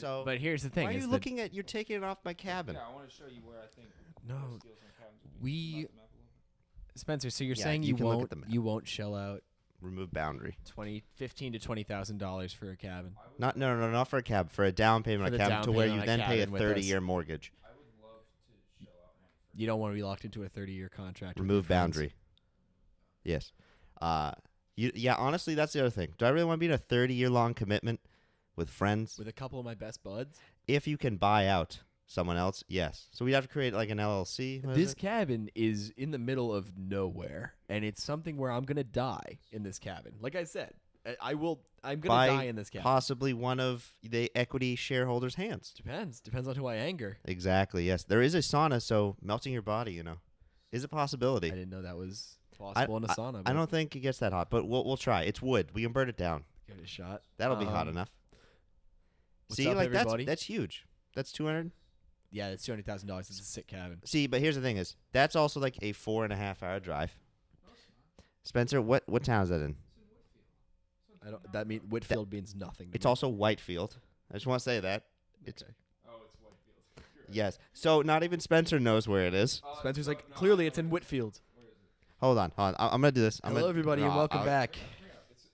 but here's the thing: why are is you that looking at? You're taking it off my cabin. Yeah, I want to show you where I think. No, the steals on cabins would be. we- Map the map a little bit. Spencer. So you're Yeah, saying you can look at the map. you won't shell out Remove boundary. $15,000 to $20,000 for a cabin. Not for a cab. For a down payment For on a the cabin down to where payment you on a then pay a cabin with us. 30-year mortgage. I would love to shell out money for. You don't want to be locked into a 30-year contract. with Remove your friends. boundary. Yes. Yeah. Honestly, that's the other thing. Do I really want to be in a 30-year-long commitment with friends? With a couple of my best buds. If you can buy out someone else, yes. So we'd have to create like an LLC. What is This it? cabin is in the middle of nowhere, and it's something where I'm gonna die in this cabin. Like I said, I'm gonna By die in this cabin. possibly one of the equity shareholders' hands. Depends on who I anger. Exactly. Yes. There is a sauna, so melting your body, is a I possibility. didn't know that was possible in a sauna. I but don't think it gets that hot, but we'll try. It's wood. We can burn it down. give it a shot. That'll be hot enough. What's See, up, like everybody? that's huge. That's 200. Yeah, it's $200,000. It's a sick cabin. See, but here's the thing: is that's also like a 4.5-hour drive. Spencer, what town is that in? I don't. That mean Whitfield means nothing. To It's me. also Whitefield. I just want to say that. It's Okay. Oh, it's Whitefield. yes. So not even Spencer knows where it is. Spencer's like, clearly it's in Whitfield. Hold on. I'm gonna do this. Hello, everybody, and welcome back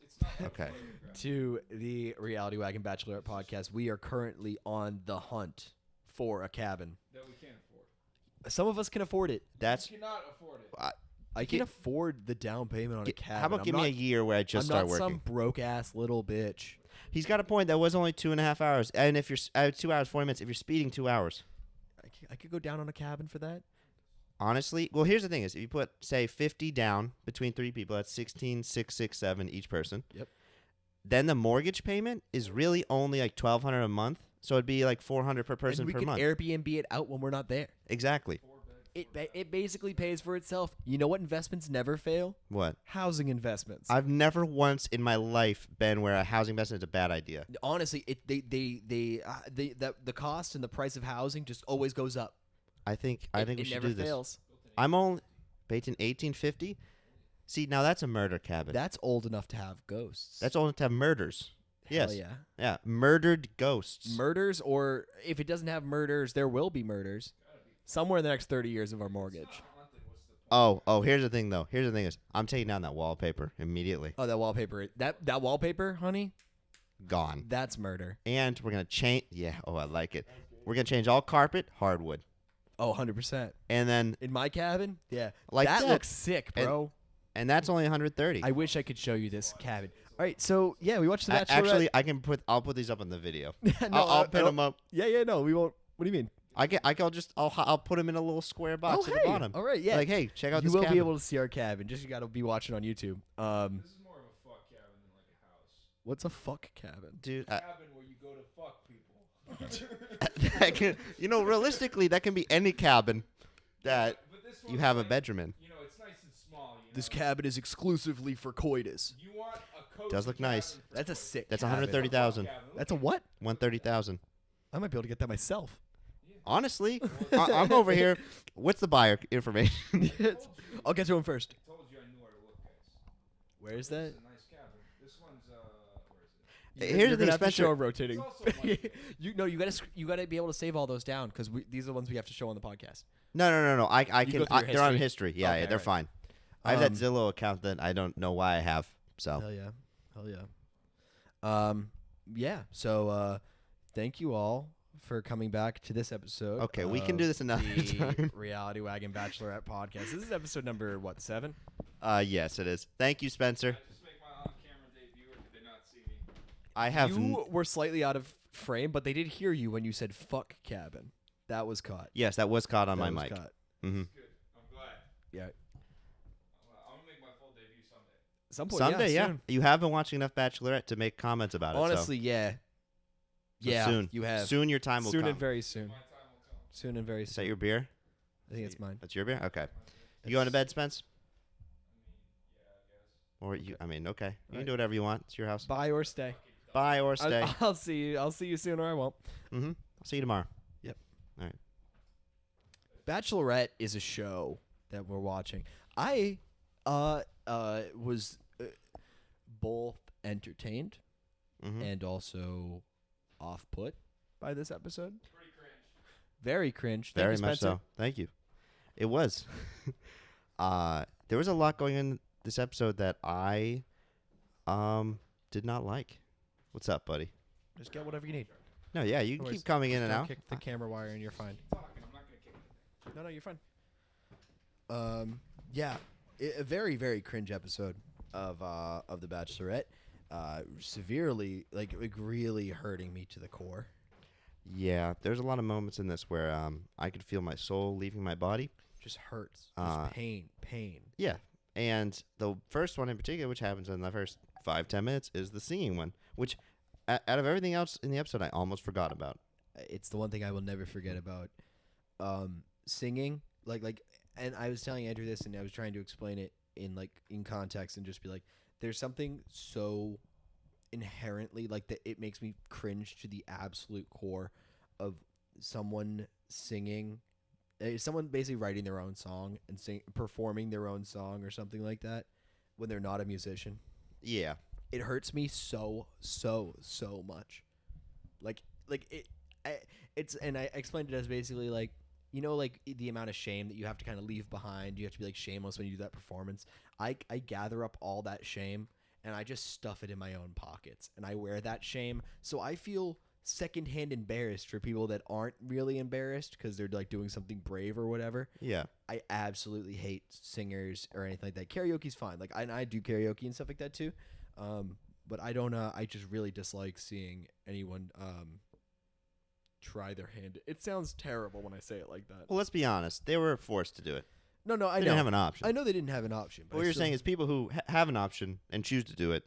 It's not that Okay. to the Reality Wagon Bachelorette podcast. We are currently on the hunt for a cabin. that we can't afford. Some of us can afford it. That's. We cannot afford it. I can afford the down payment on a cabin. How about I'm give not, me a year where I just I'm start not working? some broke ass little bitch. He's got a point. That was only 2.5 hours, and if you're 2 hours 40 minutes, if you're speeding 2 hours, I could go down on a cabin for that. honestly. Well, here's the thing: is if you put say 50 down between 3 people, that's 16,667 each person. Yep. Then the mortgage payment is really only like $1,200 a month, so it'd be like $400 per person and we per can month. Airbnb it out when we're not there. Exactly. It basically pays for itself. You know what investments never fail? What? Housing investments. I've never once in my life been where a housing investment is a bad idea. Honestly, the cost and the price of housing just always goes up. I think It we should never do this. fails. I'm only based in 1850. See, now that's a murder cabin. That's old enough to have ghosts. That's only to have murders. Hell Yes. yeah. Yeah, murdered ghosts. Murders, or if it doesn't have murders, there will be murders somewhere in the next 30 years of our mortgage. Oh, here's the thing though. Here's the thing is I'm taking down that wallpaper immediately. Oh, that wallpaper. That wallpaper, honey, Gone. that's murder. And we're going to change I like it. We're going to change all carpet hardwood. Oh, 100%. And then In my cabin? Yeah. Like that that. looks sick, bro. and that's only 130. I wish I could show you this cabin. All right, so yeah, we watched The Bachelorette. Actually, I'll put these up in the video. No, I'll I pin them up. Yeah, no, we won't. What do you mean? I'll put them in a little square box at the bottom. All right, yeah. Like, hey, check out you this will cabin. be able to see our cabin. Just you got to be watching on YouTube. This is more of a fuck cabin than like a house. What's a fuck cabin? Dude, Cabin where you go to fuck people. that can, realistically, that can be any cabin that But this you one's have a like, bedroom in. It's nice and small. This cabin is exclusively for coitus. You want a cozy Does look nice. cabin for That's a cozy. sick. That's cabin. 130,000. Cabin. That's a what? 130,000. I might be able to get that myself. Honestly, I'm over here. What's the buyer information? I'll get to him first. I told you I knew where to look, guys. Where is This that? is a nice cabin. This one's where is it? Here's You're the thing, gonna have to Spencer. show a rotating. It's also like- you gotta be able to save all those down because these are the ones we have to show on the podcast. No. I You can. go through your They're on history? history. Yeah, Okay, yeah, they're alright. fine. I have that Um, Zillow account that I don't know why I have. So Hell yeah. Yeah. So thank you all for coming back to this episode. Okay, we can of do this another the time. Reality Wagon Bachelorette podcast. This is episode number 7? Yes, it is. Thank you, Spencer. I just make my on-camera debut, or did they not see me? I have. You were slightly out of frame, but they did hear you when you said "fuck cabin." That was caught. Yes, that was caught on That my was mic. caught. Mm-hmm. Good. I'm glad. Yeah. I'm gonna make my full debut someday. Some point. Someday, yeah. soon. You have been watching enough Bachelorette to make comments about Honestly, yeah. it. So Yeah. soon. You have. Soon your time will Soon come. and very soon. My time will come. Soon and very Is that soon. your beer? I think it's mine. That's your beer. Okay. You going to bed, Spence? I mean, yeah, I guess. Or you? I mean, okay. You can Alright. do whatever you want. It's your house. Buy or stay. Bye or stay. I'll see you. I'll see you soon, or I won't. Mm-hmm. I'll see you tomorrow. Bachelorette is a show that we're watching. I was both entertained Mm-hmm. and also off put by this episode? Pretty cringe. Very cringe. Thank Very you, much Spencer. so. Thank you. It was. There was a lot going in this episode that I did not like. What's up, buddy? Just get whatever you need. No, yeah, you No can worries. keep coming in Just and don't out. kick the camera wire and you're fine. Talking, I'm not gonna kick anything. No, you're fine. Yeah, a very, very cringe episode of the Bachelorette. Severely, like really hurting me to the core. Yeah, there's a lot of moments in this where I could feel my soul leaving my body. Just hurts. Just pain. Yeah, and the first one in particular, which happens in the first 5-10 minutes, is the singing one, which out of everything else in the episode, I almost forgot about. It's the one thing I will never forget about singing. Like, and I was telling Andrew this, and I was trying to explain it in context, and just be like, there's something so inherently like that it makes me cringe to the absolute core of someone singing, someone basically writing their own song and performing their own song or something like that when they're not a musician. Yeah. It hurts me so much. And I explained it as basically like, you know, like the amount of shame that you have to kind of leave behind. You have to be like shameless when you do that performance. I gather up all that shame and I just stuff it in my own pockets and I wear that shame. So I feel secondhand embarrassed for people that aren't really embarrassed because they're like doing something brave or whatever. Yeah. I absolutely hate singers or anything like that. Karaoke's fine. Like I do karaoke and stuff like that too. But I don't. I just really dislike seeing anyone try their hand. It sounds terrible when I say it like that. Well, let's be honest. They were forced to do it. No, I They know. didn't have an option. I know they didn't have an option. But What you're saying is people who have an option and choose to do it,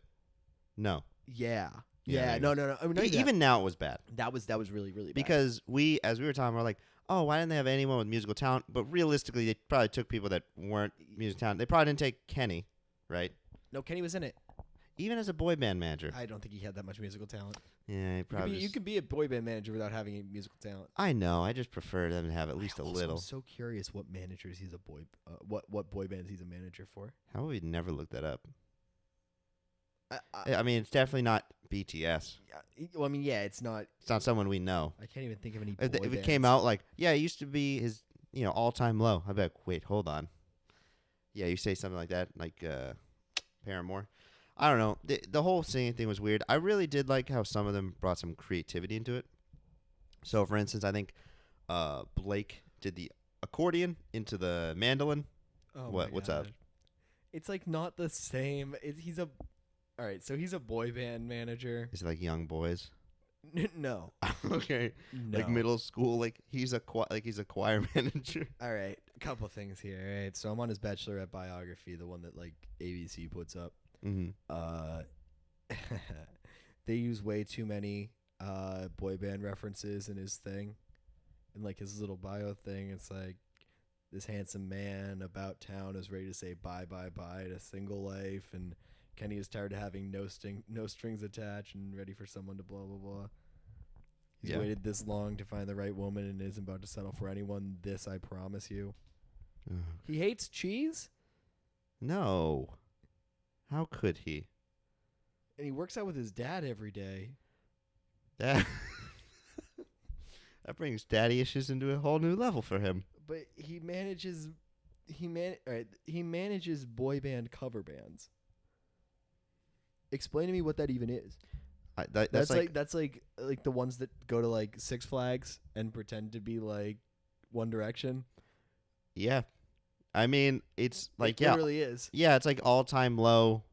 no. Yeah. Yeah, No. I mean, Even now it was bad. that was really bad. Because as we were talking, we're like, oh, why didn't they have anyone with musical talent? But realistically, they probably took people that weren't musical talent. They probably didn't take Kenny, right? No, Kenny was in it. Even as a boy band manager. I don't think he had that much musical talent. Yeah, he probably You can be a boy band manager without having any musical talent. I know. I just prefer them to have at least a Also, little. I'm so curious what managers he's a boy. What boy bands he's a manager for? How would we never look that up? I I mean, it's definitely not BTS. well, I mean, yeah, it's not. It's not someone we know. I can't even think of any. If, boy if it bands. came out like, yeah, it used to be his, all-time low. I'd be like, wait, hold on. Yeah, you say something like that, like Paramore. I don't know. The whole singing thing was weird. I really did like how some of them brought some creativity into it. So, for instance, I think Blake did the accordion into the mandolin. Oh What's up? It's like not the same. He's a. All right, so he's a boy band manager. Is it like young boys? No. Okay. No. Like middle school. Like he's a choir manager. All right, a couple things here. All right, so I'm on his Bachelorette biography, the one that like ABC puts up. Mm-hmm. They use way too many boy band references in his thing, and like his little bio thing. It's like this handsome man about town is ready to say bye to single life, and Kenny is tired of having no strings attached and ready for someone to blah blah blah. He's Yeah. waited this long to find the right woman and isn't about to settle for anyone. This I promise you. He hates cheese, No. How could he? and he works out with his dad every day. That that brings daddy issues into a whole new level for him. But he manages boy band cover bands. Explain to me what that even is. That's like That's like the ones that go to like Six Flags and pretend to be like One Direction. yeah. I mean, it's like It yeah, literally is. yeah. It's like all-time low,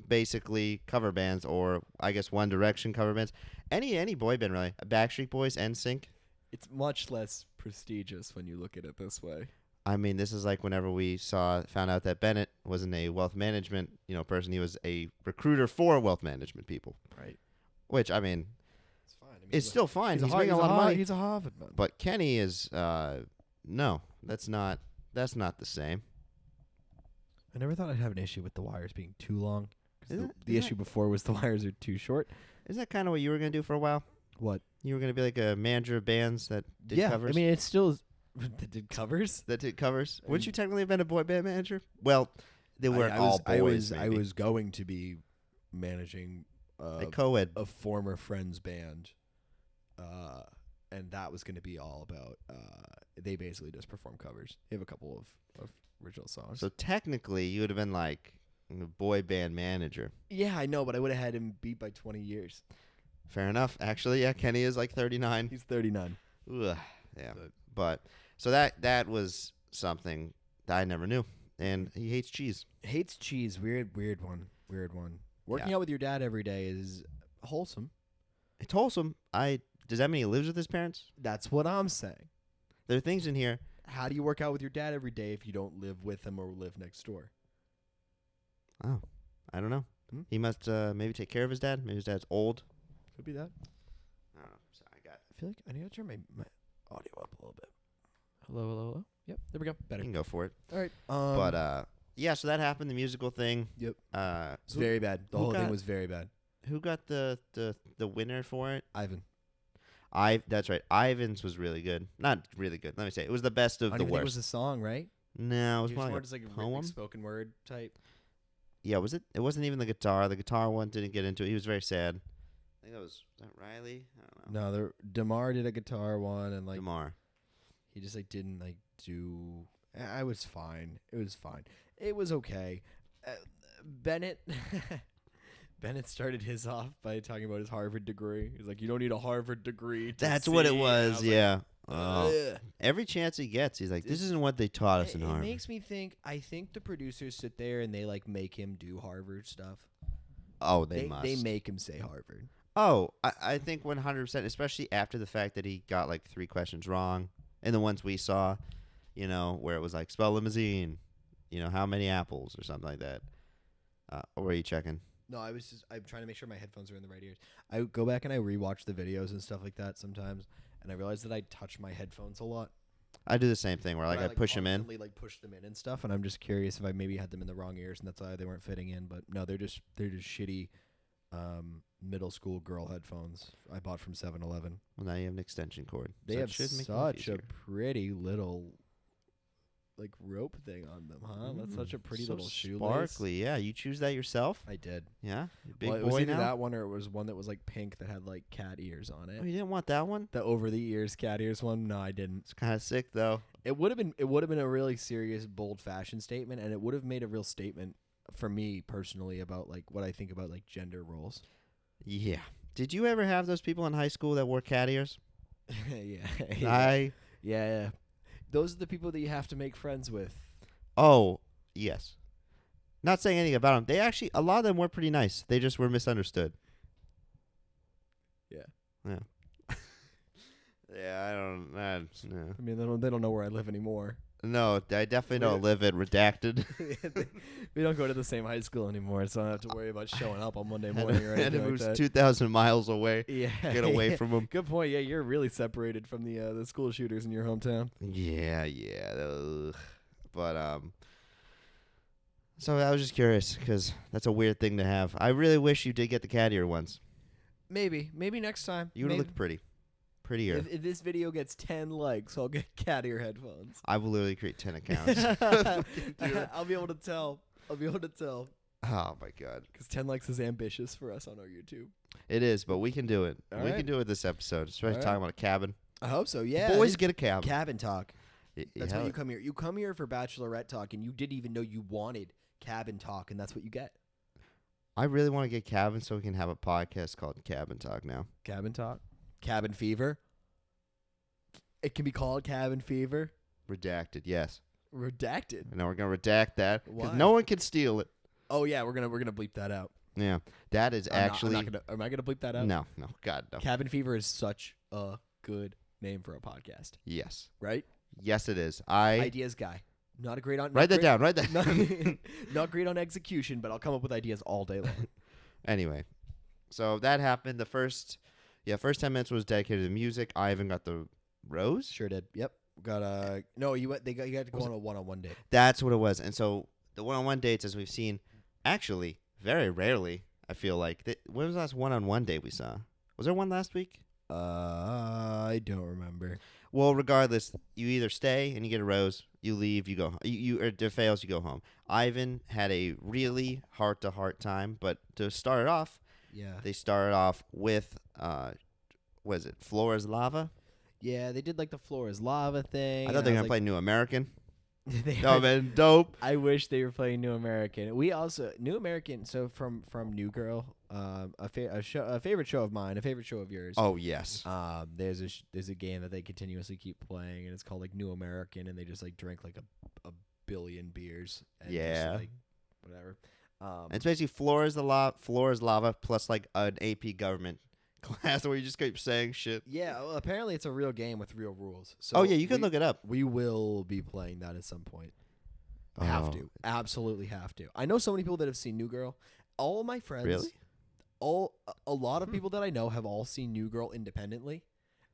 basically cover bands, or I guess One Direction cover bands. Any boy band really. Backstreet Boys, NSYNC. It's much less prestigious when you look at it this way. I mean, this is like whenever we found out that Bennett wasn't a wealth management person. He was a recruiter for wealth management people. Right. Which I mean, It's fine. I mean, it's still fine. He's a making a lot of money. He's a Harvard man. But Kenny is no, that's not the same. I never thought I'd have an issue with the wires being too long. 'Cause Isn't the it- issue before was the wires are too short. Isn't that kind of what you were gonna do for a while? What? You were gonna be like a manager of bands that did covers. I mean, it's still that did covers. that did covers. I Wouldn't mean- you technically have been a boy band manager? Well, they weren't all boys. I was going to be managing a co-ed. a former friend's band and that was going to be all about. They basically just perform covers. They have a couple of original songs. So technically, you would have been like the boy band manager. Yeah, I know, but I would have had him beat by 20 years. Fair enough. Actually, yeah, Kenny is like 39. He's 39. Ugh, yeah. But so that was something that I never knew. And he hates cheese. Hates cheese. Weird one. Working out with your dad every day is wholesome. It's wholesome. Does that mean he lives with his parents? That's what I'm saying. There are things in here. How do you work out with your dad every day if you don't live with him or live next door? Oh, I don't know. He must maybe take care of his dad. Maybe his dad's old. Could be that. I don't know. So I feel like I need to turn my audio up a little bit. Hello. Yep, there we go. Better. You can go for it. All right. But yeah, so that happened. The musical thing. Yep. It's Who- very bad. The who whole thing got- was very bad. Who got the winner for it? Ivan. That's right. Ivan's was really good. Not really good. Let me say it was the best of I the don't even think it worst. was a song, right? No, it was It more was more like just like a poem. spoken word type. Yeah, was it? It wasn't even the guitar. The guitar one didn't get into it. He was very sad. I think was that Riley. I don't know. No, Damar did a guitar one, and like Lamar. he just like didn't like do. I was fine. It was fine. It was okay. Bennett. Bennett started his off by talking about his Harvard degree. He's like, "You don't need a Harvard degree." That's what it sing." And I was. like, Yeah. "Ugh." Every chance he gets, he's like, "This isn't what they taught us in It Harvard." makes me think. I think the producers sit there and they like make him do Harvard stuff. Oh, they must. They make him say Harvard. Oh, I think 100%, especially after the fact that he got like 3 questions wrong. And the ones we saw, where it was like, spell limousine, how many apples or something like that. Or are you checking? No, I'm trying to make sure my headphones are in the right ears. I go back and I rewatch the videos and stuff like that sometimes, and I realize that I touch my headphones a lot. I do the same thing where But I push them in. constantly, like push them in and stuff, and I'm just curious if I maybe had them in the wrong ears and that's why they weren't fitting in. But no, they're just shitty middle school girl headphones I bought from 7-Eleven. Well, now you have an extension cord. They so it have should make life such a easier. pretty little like rope thing on them, huh? That's such a pretty So little shoelace. sparkly. Yeah, you choose that yourself? I did. Yeah, you big Well, it was boy either now. that one or it was one that was like pink that had like cat ears on it. Oh, you didn't want that one? The over the ears cat ears one? No, I didn't. It's kind of sick though. It would have been a really serious, bold fashion statement, and it would have made a real statement for me personally about like what I think about like gender roles. Yeah. Did you ever have those people in high school that wore cat ears? Yeah. Yeah. Those are the people that you have to make friends with. Oh, yes. Not saying anything about them. They actually, a lot of them were pretty nice. They just were misunderstood. Yeah. Yeah. Yeah, I don't. No. I mean, they don't know where I live anymore. No, I definitely don't live at Redacted. We don't go to the same high school anymore, so I don't have to worry about showing up on Monday morning or and anything it like was that. 2,000 miles away. Yeah. Get away from them. Good point. Yeah, you're really separated from the school shooters in your hometown. Yeah. Ugh. But so I was just curious because that's a weird thing to have. I really wish you did get the cat ear ones. Maybe next time. You would have looked prettier. If this video gets 10 likes, I'll get cat ear headphones. I will literally create 10 accounts. I'll be able to tell. Oh my god, Because 10 likes is ambitious for us on our YouTube. it is, but we can do it. All We right. can do it this episode, especially All talking about a cabin. I hope so. Yeah. Boys get a cabin. cabin talk. That's Yeah. why you come here. You come here for Bachelorette talk, and you didn't even know you wanted cabin talk, and that's what you get. I really want to get cabin so we can have a podcast called Cabin Talk now. Cabin talk. Cabin fever. It can be called cabin fever. Redacted, yes. Redacted. And now we're gonna redact that because Why? no one can steal it. Oh yeah, we're gonna bleep that out. Yeah, that is actually am I gonna bleep that out? no, God no. Cabin fever is such a good name for a podcast, Yes, right? yes, it is. Ideas guy. Not a great on. Write that down. Write Not, that. not great on execution, but I'll come up with ideas all day long. Anyway, so that happened. The first 10 minutes was dedicated to music. I even got the rose. Sure did. Yep. Got no. You had to go on a one-on-one date. That's what it was. And so the one-on-one dates, as we've seen, actually very rarely. I feel like when was the last one-on-one date we saw? Was there one last week? I don't remember. Well, regardless, you either stay and you get a rose, you leave, you go. You or if it fails, you go home. Ivan had a really heart-to-heart time, but to start it off, Yeah. they started off with, what is it, Floor is Lava? Yeah, they did like the floor is lava thing. I thought and they were was gonna play New American. they That would have been dope. I wish they were playing New American. We also New American. So from New Girl, a favorite show of mine, a favorite show of yours. Oh yes. There's a game that they continuously keep playing, and it's called like New American, and they just like drink like a billion beers. And Yeah. Just, like, whatever. It's basically floor is lava plus like an AP government class where you just keep saying shit. Yeah. Well, apparently it's a real game with real rules. So Oh yeah, you can look it up. We will be playing that at some point. Have Oh. to. Absolutely have to. I know so many people that have seen New Girl. All of my friends. Really? A lot of people that I know have all seen New Girl independently.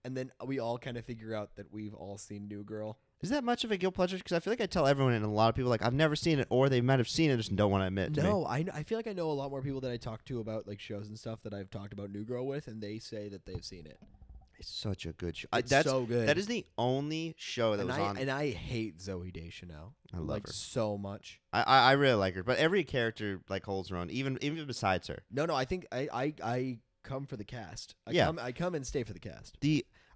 And then we all kind of figure out that we've all seen New Girl. Is that much of a guilt pleasure? Because I feel like I tell everyone, and a lot of people like I've never seen it, or they might have seen it, just don't want to admit. To me. No, I feel like I know a lot more people that I talk to about like shows and stuff that I've talked about New Girl with, and they say that they've seen it. It's such a good show. It's That's so good. That is the only show that was on. And I hate Zooey Deschanel. I love like her so much. I really like her, but every character like holds her own, even besides her. No, I think I come for the cast. I come and stay for the cast.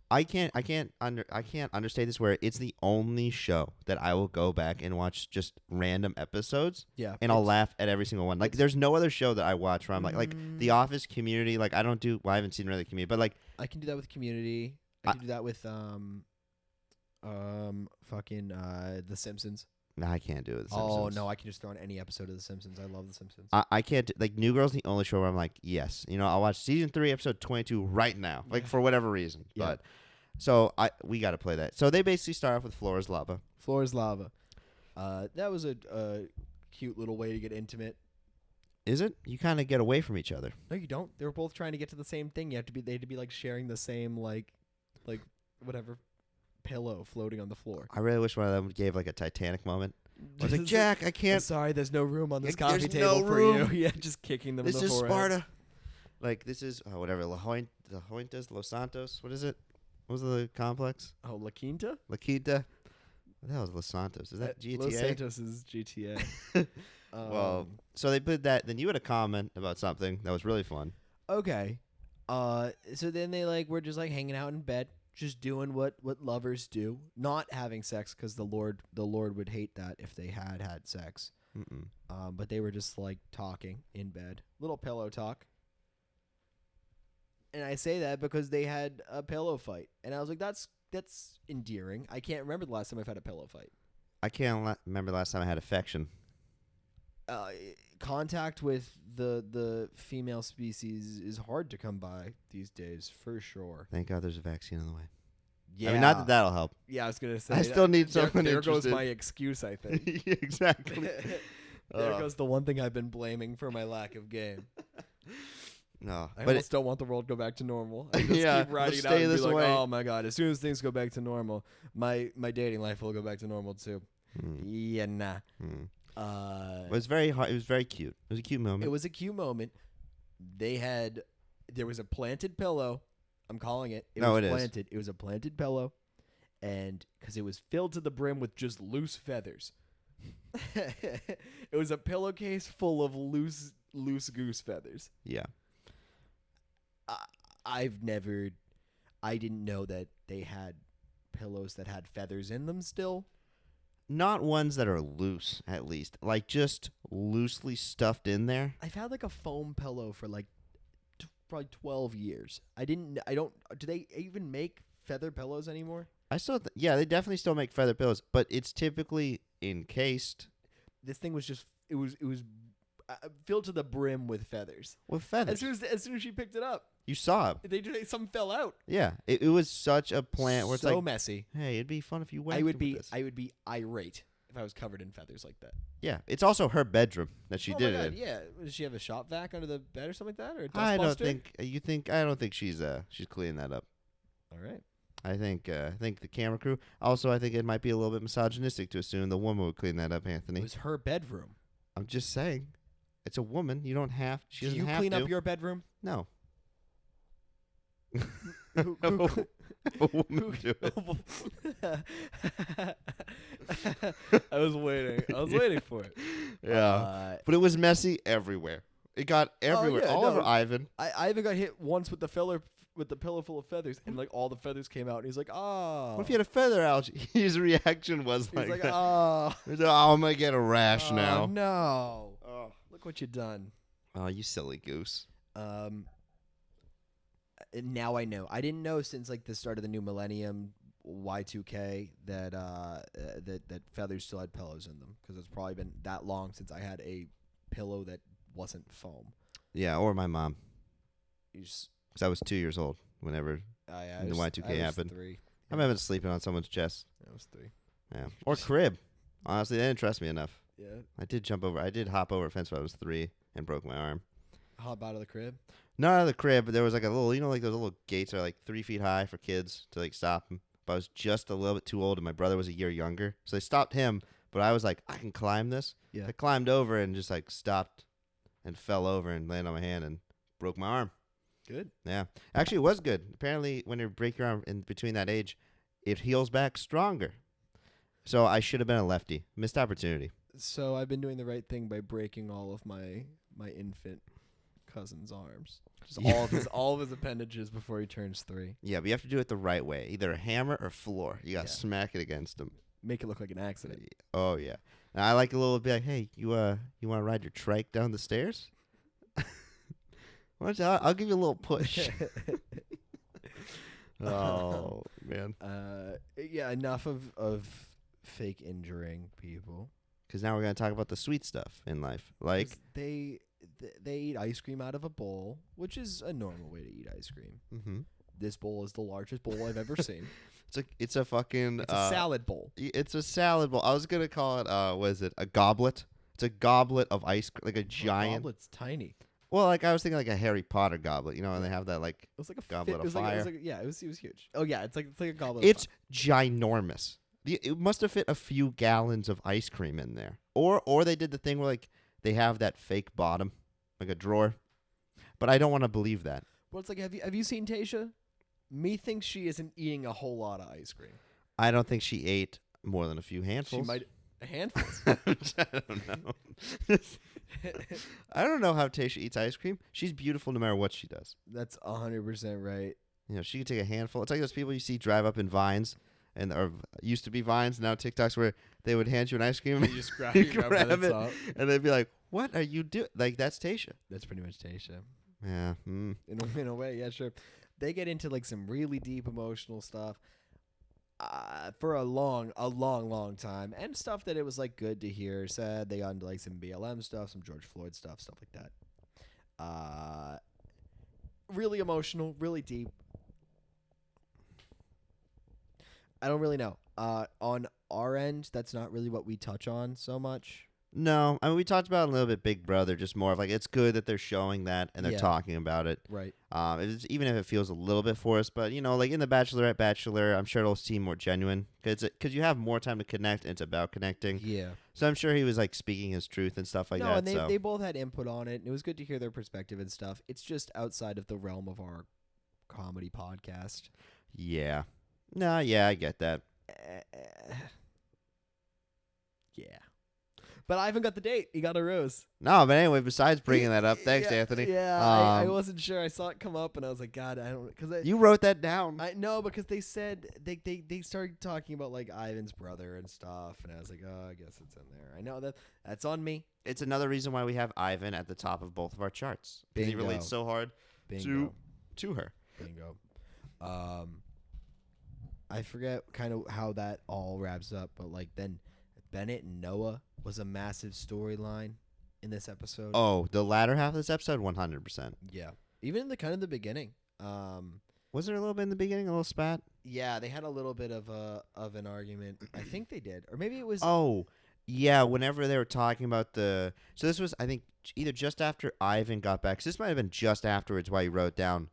I can't understate this, where it's the only show that I will go back and watch just random episodes. Yeah, and I'll laugh at every single one. Like there's no other show that I watch where I'm like The Office, Community. Like I haven't seen really Community, but like I can do that with Community. I can do that with fucking The Simpsons. no, I can't do it. with The Oh Simpsons. no, I can just throw on any episode of The Simpsons. I love The Simpsons. I can't like New Girl's the only show where I'm like, yes, I'll watch season 3, episode 22 right now, like Yeah. for whatever reason. Yeah. But so we got to play that. So they basically start off with Floor is Lava. Floor is lava. That was a cute little way to get intimate. Is it? You kind of get away from each other. No, you don't. They were both trying to get to the same thing. They had to be like sharing the same like whatever pillow floating on the floor. I really wish one of them gave like a Titanic moment. I was like, Just- Jack, I I'm can't. sorry, there's no room on this There's coffee no table for room. you. Yeah, just kicking them This in the is forehead. Sparta. Like this is whatever La Jointas, Los Santos. What is it? What was the complex? Oh, La Quinta? La Quinta. What the hell is Los Santos? Is that GTA? Los Santos is GTA. Well, so they put that. Then you had a comment about something that was really fun. Okay. So then they were just hanging out in bed, just doing what lovers do, not having sex because the Lord would hate that if they had sex. Mm-mm. But they were just talking in bed, little pillow talk. And I say that because they had a pillow fight, and I was like, that's endearing. I can't remember the last time I've had a pillow fight. I can't remember the last time I had affection. Contact with the female species is hard to come by these days, for sure. Thank God there's a vaccine on the way. Yeah, I mean, not that that'll help. Yeah, I was gonna say. I still need someone There goes interested. my excuse, I think. Yeah, exactly. There goes the one thing I've been blaming for my lack of game. No, I but almost don't want the world to go back to normal. I just Yeah, keep riding let's it out stay and be this like, way. oh my god, as soon as things go back to normal, my dating life will go back to normal too. Yeah, nah. It was very hard. It was very cute. It was a cute moment. It was a cute moment. There was a planted pillow. I'm calling it. It was planted. It was a planted pillow, and because it was filled to the brim with just loose feathers. It was a pillowcase full of loose goose feathers. Yeah. I didn't know that they had pillows that had feathers in them still. Not ones that are loose, at least. Like just loosely stuffed in there. I've had a foam pillow for probably 12 years. Do they even make feather pillows anymore? I still, yeah, they definitely still make feather pillows, but it's typically encased This thing was it was filled to the brim with feathers. with feathers. As soon as she picked it up, You saw it. some fell out. Yeah, it was such a plant where it's so like, messy. hey, it'd be fun if you went. I would with be this. irate if I was covered in feathers like that. Yeah, it's also her bedroom that she Oh did my it God, in. yeah. Does she have a shop vac under the bed or something like that, or a dust I don't buster? think. I don't think she's cleaning that up. All right. I think the camera crew. Also, I think it might be a little bit misogynistic to assume the woman would clean that up, Anthony. It was her bedroom. I'm just saying, it's a woman. You don't have. She Do doesn't you have clean to. up your bedroom? No. Who- A woman who- do it. I was waiting for it. Yeah, but it was messy everywhere. It got everywhere. yeah, All over no. Ivan. I even got hit once with the with the pillow full of feathers, and like all the feathers came out, and he's like, "Ah." What if you had a feather allergy? His reaction was He's like, that. "Ah." He's like, oh, I'm gonna get a rash now. No. Oh. Look what you done. Oh, you silly goose. And now I know. I didn't know since like the start of the new millennium, Y2K, that that feathers still had pillows in them, because it's probably been that long since I had a pillow that wasn't foam. Yeah, or my mom. You just, Because I was 2 years old whenever the Y2K happened. 3. I remember sleeping on someone's chest. I was 3. Yeah. Or crib. Honestly, they didn't trust me enough. Yeah. I did hop over a fence when I was 3 and broke my arm. Hop out of the crib. Not out of the crib, but there was like a little, like those little gates are like 3 feet high for kids to like stop them. But I was just a little bit too old, and my brother was a year younger. So they stopped him, but I was like, I can climb this. Yeah. I climbed over and just like stopped and fell over and landed on my hand and broke my arm. Good. Yeah. Actually, it was good. Apparently, when you break your arm in between that age, it heals back stronger. So I should have been a lefty. Missed opportunity. So I've been doing the right thing by breaking all of my infant cousin's arms. Just all of his appendages before he turns 3. Yeah, but you have to do it the right way. Either a hammer or floor. You got to Yeah. smack it against him. Make it look like an accident. Oh, yeah. And I like a little bit like, hey, you want to ride your trike down the stairs? Why don't you, I'll give you a little push. Oh, man. Yeah, enough of fake injuring people. Because now we're going to talk about the sweet stuff in life. Like, 'Cause they eat ice cream out of a bowl, which is a normal way to eat ice cream. mm-hmm. This bowl is the largest bowl I've ever seen. It's a fucking... It's a salad bowl. It's a salad bowl. I was going to call it, what is it, a goblet? It's a goblet of ice cream, like a giant... Goblet's tiny. Well, like I was thinking like a Harry Potter goblet, and they have that like... It was like a Goblet it of was fire. Like, yeah, it was huge. Oh yeah, it's like a goblet. It's ginormous. It must have fit a few gallons of ice cream in there. Or they did the thing where like they have that fake bottom, like a drawer. But I don't want to believe that. Well, it's like have you seen Tayshia? Me thinks she isn't eating a whole lot of ice cream. I don't think she ate more than a few handfuls. She might handfuls. I don't know. I don't know how Tayshia eats ice cream. She's beautiful no matter what she does. That's 100% right. She could take a handful. It's like those people you see drive up in Vines, or used to be Vines, now TikToks, where they would hand you an ice cream. You just grab, grab it, it, and they'd be like, "What are you doing?" Like that's Tayshia. That's pretty much Tayshia. Yeah. In a way, yeah, sure. They get into like some really deep emotional stuff for a long time, and stuff that it was like good to hear said. They got into like some BLM stuff, some George Floyd stuff like that. Really emotional, really deep. I don't really know. On our end, that's not really what we touch on so much. No, I mean we talked about it a little bit Big Brother, just more of like it's good that they're showing that and they're Yeah. talking about it. Right. Even if it feels a little bit forced, but like in the Bachelorette, Bachelor, I'm sure it'll seem more genuine because you have more time to connect. And it's about connecting. Yeah. So I'm sure he was like speaking his truth and stuff like No, that. and so they both had input on it, and it was good to hear their perspective and stuff. It's just outside of the realm of our comedy podcast. yeah, no, yeah, I get that. Yeah. But I haven't got the date. He got a rose. No, but anyway, besides bringing that up, thanks, Yeah, Anthony. Yeah, I wasn't sure. I saw it come up, and I was like, God, I don't, because You wrote that down. I know, because they said they started talking about like Ivan's brother and stuff, and I was like, oh, I guess it's in there. I know that's on me. It's another reason why we have Ivan at the top of both of our charts. Because he Bingo. relates so hard Bingo. to her. Bingo. I forget kind of how that all wraps up, but like then Bennett and Noah was a massive storyline in this episode. Oh, the latter half of this episode, 100%. Yeah. Even in the kind of the beginning. Was there a little bit in the beginning, a little spat? Yeah, they had a little bit of an argument. I think they did. Or maybe it was Oh, yeah, whenever they were talking about so this was, I think, either just after Ivan got back. 'Cause this might have been just afterwards why you wrote down.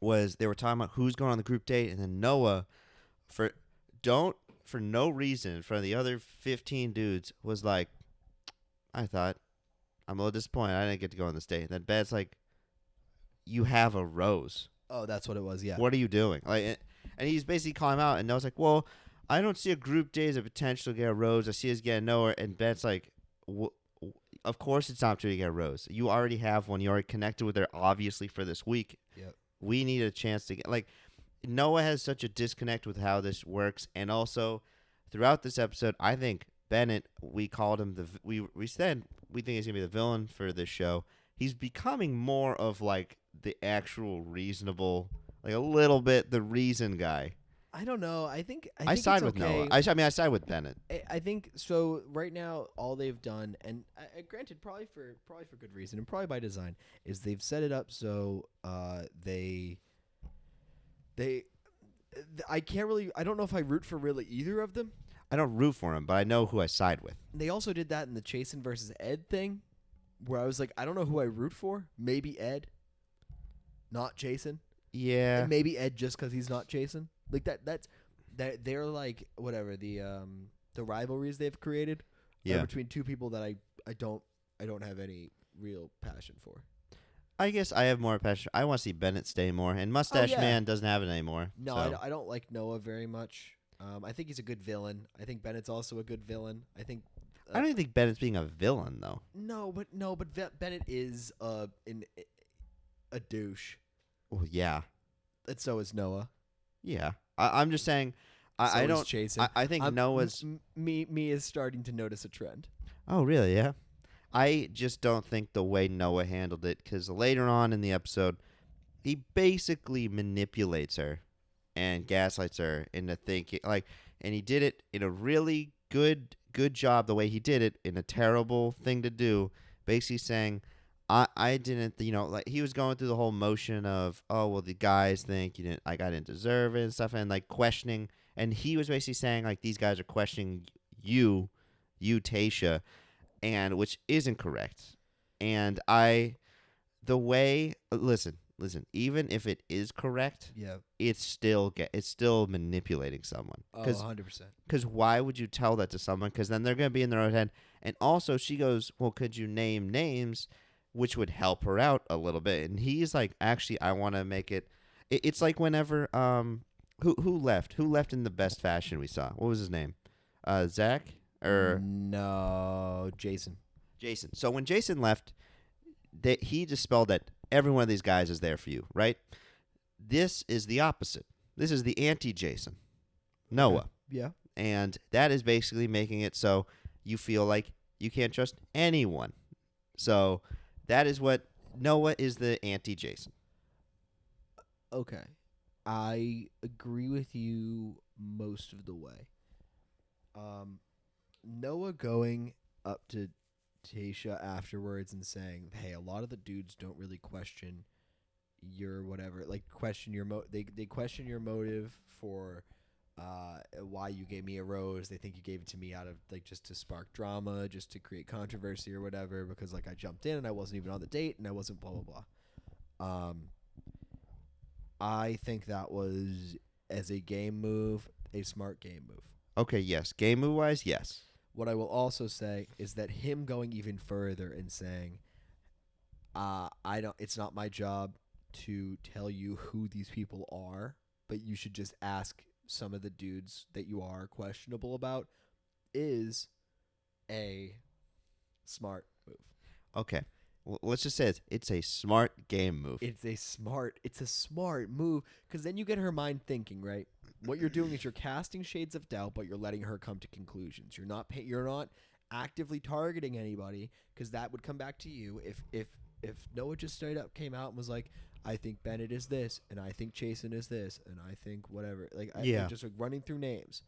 Was they were talking about who's going on the group date, and then Noah, for no reason, in front of the other 15 dudes, was like, I'm a little disappointed I didn't get to go on this date. And then Ben's like, you have a rose. Oh, that's what it was, yeah. What are you doing? Like, and he's basically calling him out, and Noah's like, well, I don't see a group date as a potential to get a rose. I see us getting nowhere. And Ben's like, of course it's not opportunity to get a rose. You already have one. You already connected with her, obviously, for this week. Yep. We need a chance to get like Noah has such a disconnect with how this works, and also throughout this episode, I think Bennett. We called him we said we think he's gonna be the villain for this show. He's becoming more of like the actual reasonable, like a little bit the reason guy. I don't know. I think I side it's with okay. Noah. I side with Bennett. I think so. Right now, all they've done, and granted, probably for good reason, and probably by design, is they've set it up so they I can't really. I don't know if I root for really either of them. I don't root for him, but I know who I side with. They also did that in the Chasen versus Ed thing, where I was like, I don't know who I root for. Maybe Ed, not Chasen. Yeah. And maybe Ed just because he's not Chasen. Like they're like whatever the rivalries they've created are between two people that I don't have any real passion for. I guess I have more passion. I want to see Bennett stay more, and Mustache Man doesn't have it anymore. No, so. I don't like Noah very much. I think he's a good villain. I think Bennett's also a good villain. I think. I don't even think Bennett's being a villain though. No, but Bennett is a douche. Well, yeah. And so is Noah. Yeah, I'm just saying. I don't. I think Noah's. Me is starting to notice a trend. Oh really? Yeah. I just don't think the way Noah handled it, because later on in the episode, he basically manipulates her and gaslights her into thinking and he did it in a really good job. The way he did it in a terrible thing to do, basically saying, I didn't, like he was going through the whole motion of, oh, well, the guys think you didn't, I didn't deserve it and stuff, and like questioning, and he was basically saying like these guys are questioning you, Tayshia, and which isn't correct. And the way, listen, even if it is correct, it's still manipulating someone. Oh, 100%. Because why would you tell that to someone? Because then they're going to be in their own head. And also, she goes, well, could you name names? Which would help her out a little bit. And he's like, actually, I want to make it. It's like whenever who left in the best fashion we saw. What was his name? Zach or no, Jason. So when Jason left, he dispelled that every one of these guys is there for you, right? This is the opposite. This is the anti-Jason, Noah. Yeah. And that is basically making it so you feel like you can't trust anyone. So that is what Noah is, the anti-Jason. Okay. I agree with you most of the way. Noah going up to Tayshia afterwards and saying, hey, a lot of the dudes don't really question your whatever, like question your they question your motive for why you gave me a rose. They think you gave it to me out of like just to spark drama, just to create controversy or whatever, because like I jumped in and I wasn't even on the date and I wasn't blah blah blah. I think that was, as a game move, a smart game move. Okay, yes. Game move wise, yes. What I will also say is that him going even further and saying, it's not my job to tell you who these people are, but you should just ask some of the dudes that you are questionable about, is a smart move. Okay. Let's just say it's a smart game move. It's a smart move, because then you get her mind thinking, right? What you're doing is you're casting shades of doubt, but you're letting her come to conclusions. You're not actively targeting anybody, because that would come back to you if Noah just straight up came out and was like, I think Bennett is this, and I think Chasen is this, and I think whatever. Just like running through names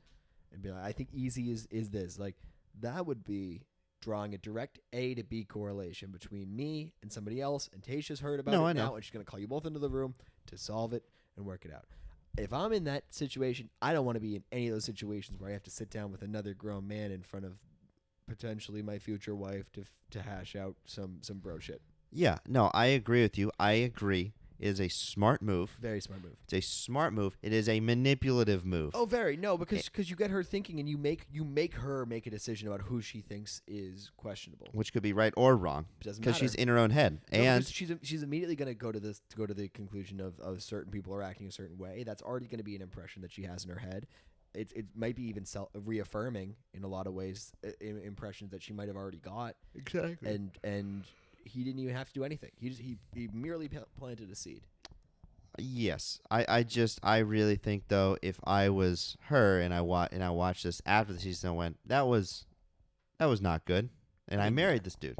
and be like, I think Easy is this. Like, that would be drawing a direct A to B correlation between me and somebody else, and Tayshia's heard about it now, and she's going to call you both into the room to solve it and work it out. If I'm in that situation, I don't want to be in any of those situations where I have to sit down with another grown man in front of potentially my future wife to hash out some bro shit. Yeah, no, I agree with you. I agree. It is a smart move. Very smart move. It's a smart move. It is a manipulative move. Oh, very. No, because you get her thinking, and you make her make a decision about who she thinks is questionable, which could be right or wrong, because she's in her own head, and she's immediately going to go to the conclusion of certain people are acting a certain way. That's already going to be an impression that she has in her head. It might be even reaffirming in a lot of ways impressions that she might have already got. Exactly. And he didn't even have to do anything. He merely planted a seed. Yes, I really think though, if I was her and I watched this after the season went, that was not good, and I I mean, married yeah. this dude.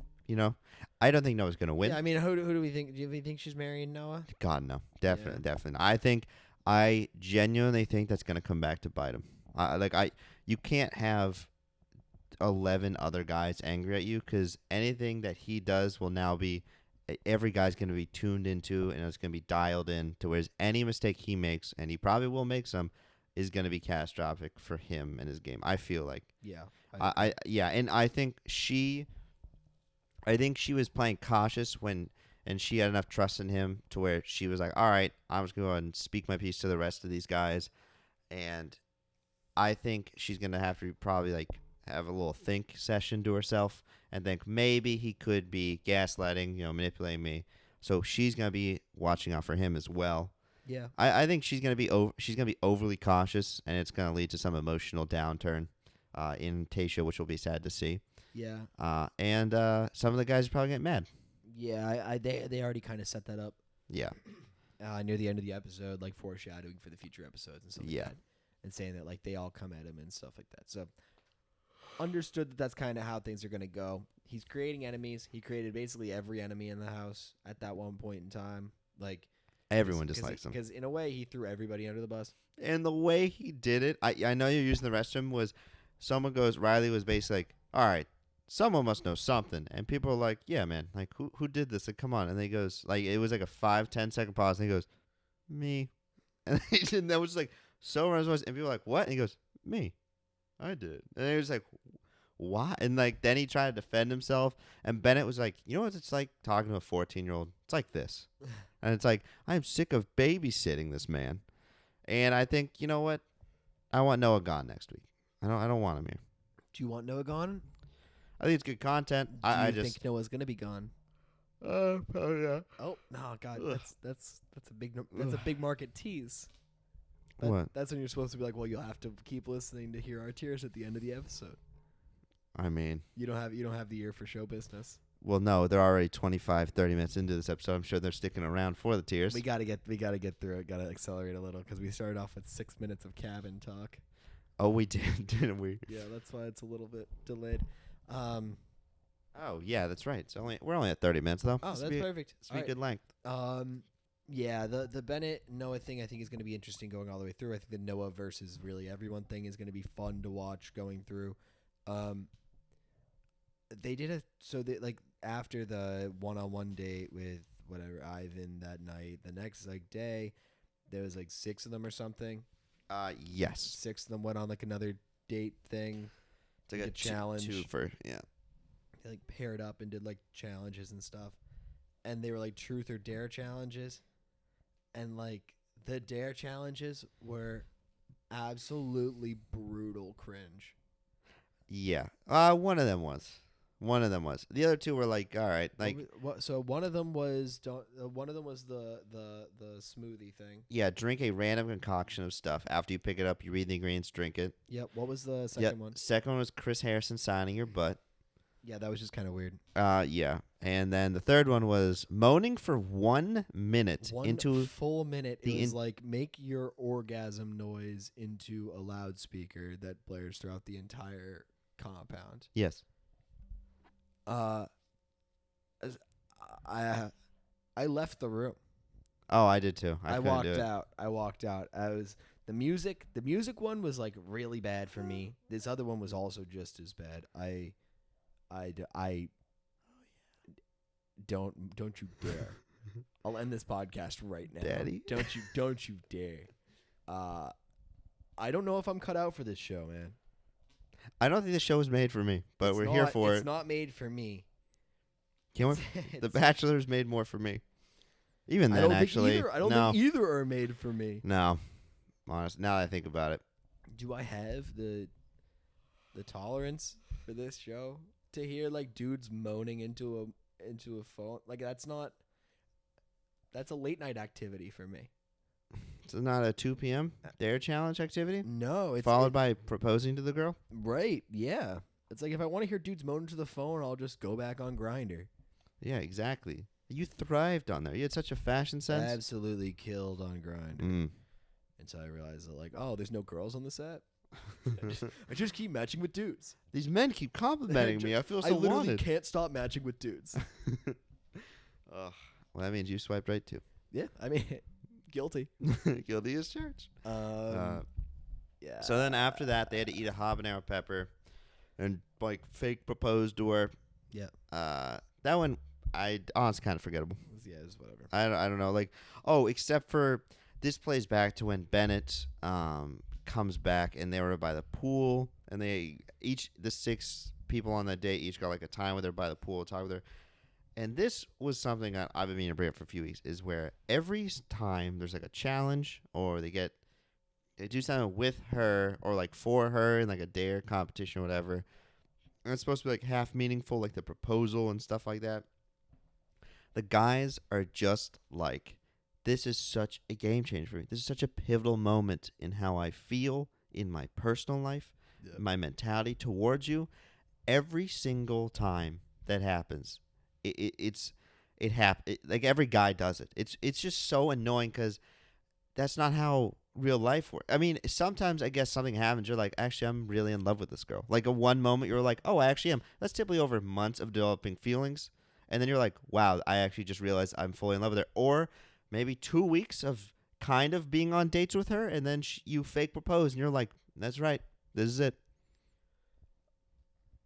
I don't think Noah's gonna win. Yeah, I mean, who do we think? Do you think she's marrying Noah? God no, Yeah. definitely. I genuinely think that's gonna come back to bite him. You can't have 11 other guys angry at you because anything that he does will now be every guy's going to be tuned into and it's going to be dialed in to whereas any mistake he makes, and he probably will make some, is going to be catastrophic for him and his game. I feel like Yeah. and I think she was playing cautious and she had enough trust in him to where she was like, all right, I'm just going to go ahead and speak my piece to the rest of these guys. And I think she's going to have to probably like have a little think session to herself and think maybe he could be gaslighting, manipulating me. So she's going to be watching out for him as well. Yeah. I think she's going to be overly cautious, and it's going to lead to some emotional downturn in Tayshia, which will be sad to see. Yeah. And some of the guys are probably getting mad. Yeah. They already kind of set that up. Yeah. Near the end of the episode, like foreshadowing for the future episodes and stuff like Yeah. that. And saying that like they all come at him and stuff like that. So understood that that's kind of how things are going to go. He's creating enemies. He created basically every enemy in the house at that one point in time. Like Everyone dislikes him. Because in a way, he threw everybody under the bus. And the way he did it, I know you're using the restroom, was someone goes, Riley was basically like, all right, someone must know something. And people are like, yeah, man, like, who did this? Like, come on. And he goes, like, it was like a 5-10 second pause. And he goes, me. And that was like so responsive. And people were like, what? And he goes, me. I did it. And he was like, why? And like, then he tried to defend himself. And Bennett was like, you know what it's like talking to a 14-year-old? It's like this. And it's like, I'm sick of babysitting this man. And I think, you know what? I want Noah gone next week. I don't want him here. Do you want Noah gone? I think it's good content. Do you think Noah's gonna be gone? Probably yeah. Oh no, God, Ugh. that's a big market tease. What? That's when you're supposed to be like, well, you'll have to keep listening to hear our tears at the end of the episode. I mean, You don't have the ear for show business. well, no, they're already 25, 30 minutes into this episode. I'm sure they're sticking around for the tears. We gotta get through it. Gotta accelerate a little because we started off with 6 minutes of cabin talk. Oh, we did, didn't we? Yeah, that's why it's a little bit delayed. Oh, yeah, that's right. We're only at 30 minutes though. Oh, This that's would be, perfect. this would be a good length. Yeah, the Bennett Noah thing I think is going to be interesting going all the way through. I think the Noah versus really everyone thing is going to be fun to watch going through. They did after the one-on-one date with whatever Ivan that night, the next day there was 6 of them or something. Yes. 6 of them went on another date thing. It's like a a challenge. two for, yeah. They paired up and did challenges and stuff. And they were truth or dare challenges. And the dare challenges were absolutely brutal cringe. Yeah. One of them was. The other two were all right, So one of them was the smoothie thing. yeah, drink a random concoction of stuff. After you pick it up, you read the ingredients, drink it. Yep. What was the second one? Second one was Chris Harrison signing your butt. Yeah, that was just kind of weird. Yeah. And then the third one was moaning for 1 minute One into full minute. the It was make your orgasm noise into a loudspeaker that blares throughout the entire compound. yes. I left the room. Oh, I did too. I couldn't walked do it. out. The music one was really bad for me. This other one was also just as bad. Don't you dare. I'll end this podcast right now. Daddy. Don't you dare. I don't know if I'm cut out for this show, man. I don't think the show was made for me, but we're here for It's it. not made for me. The Bachelor's made more for me. Even then, actually. I don't think either are made for me. No. Honest. Now that I think about it. Do I have the tolerance for this show to hear dudes moaning into a phone? That's a late night activity for me. It's not a 2 p.m. dare challenge activity? No, it's Followed by proposing to the girl? right. Yeah, it's if I want to hear dudes moan into the phone, I'll just go back on Grindr. Yeah, exactly. You thrived on there. You had such a fashion sense. Absolutely killed on Grindr. Mm. Until I realized that, like, oh, there's no girls on the set. I just keep matching with dudes. These men keep complimenting me. I feel so I literally wanted. can't stop matching with dudes. Ugh. Well, that means you swiped right too. Yeah, I mean, guilty. Guilty as charged. Yeah. So then after that, they had to eat a habanero pepper and like fake propose to her. Yeah. That one, I honestly kind of forgettable. Yeah, it's whatever. I don't know. Like, except for this plays back to when Bennett comes back and they were by the pool and the 6 people on that date each got like a time with her by the pool, talk with her. And this was something I've been meaning to bring up for a few weeks, is where every time there's like a challenge or they do something with her or like for her in like a dare competition or whatever, and it's supposed to be like half meaningful, like the proposal and stuff like that. The guys are just like, this is such a game changer for me. This is such a pivotal moment in how I feel in my personal life, my mentality towards you. Every single time that happens, like every guy does it. It's just so annoying because that's not how real life works. I mean, sometimes I guess something happens. You're like, actually, I'm really in love with this girl. Like a one moment, you're like, oh, I actually am. That's typically over months of developing feelings. And then you're like, wow, I actually just realized I'm fully in love with her. Or maybe 2 weeks of kind of being on dates with her, and then you fake propose, and you're like, that's right. This is it.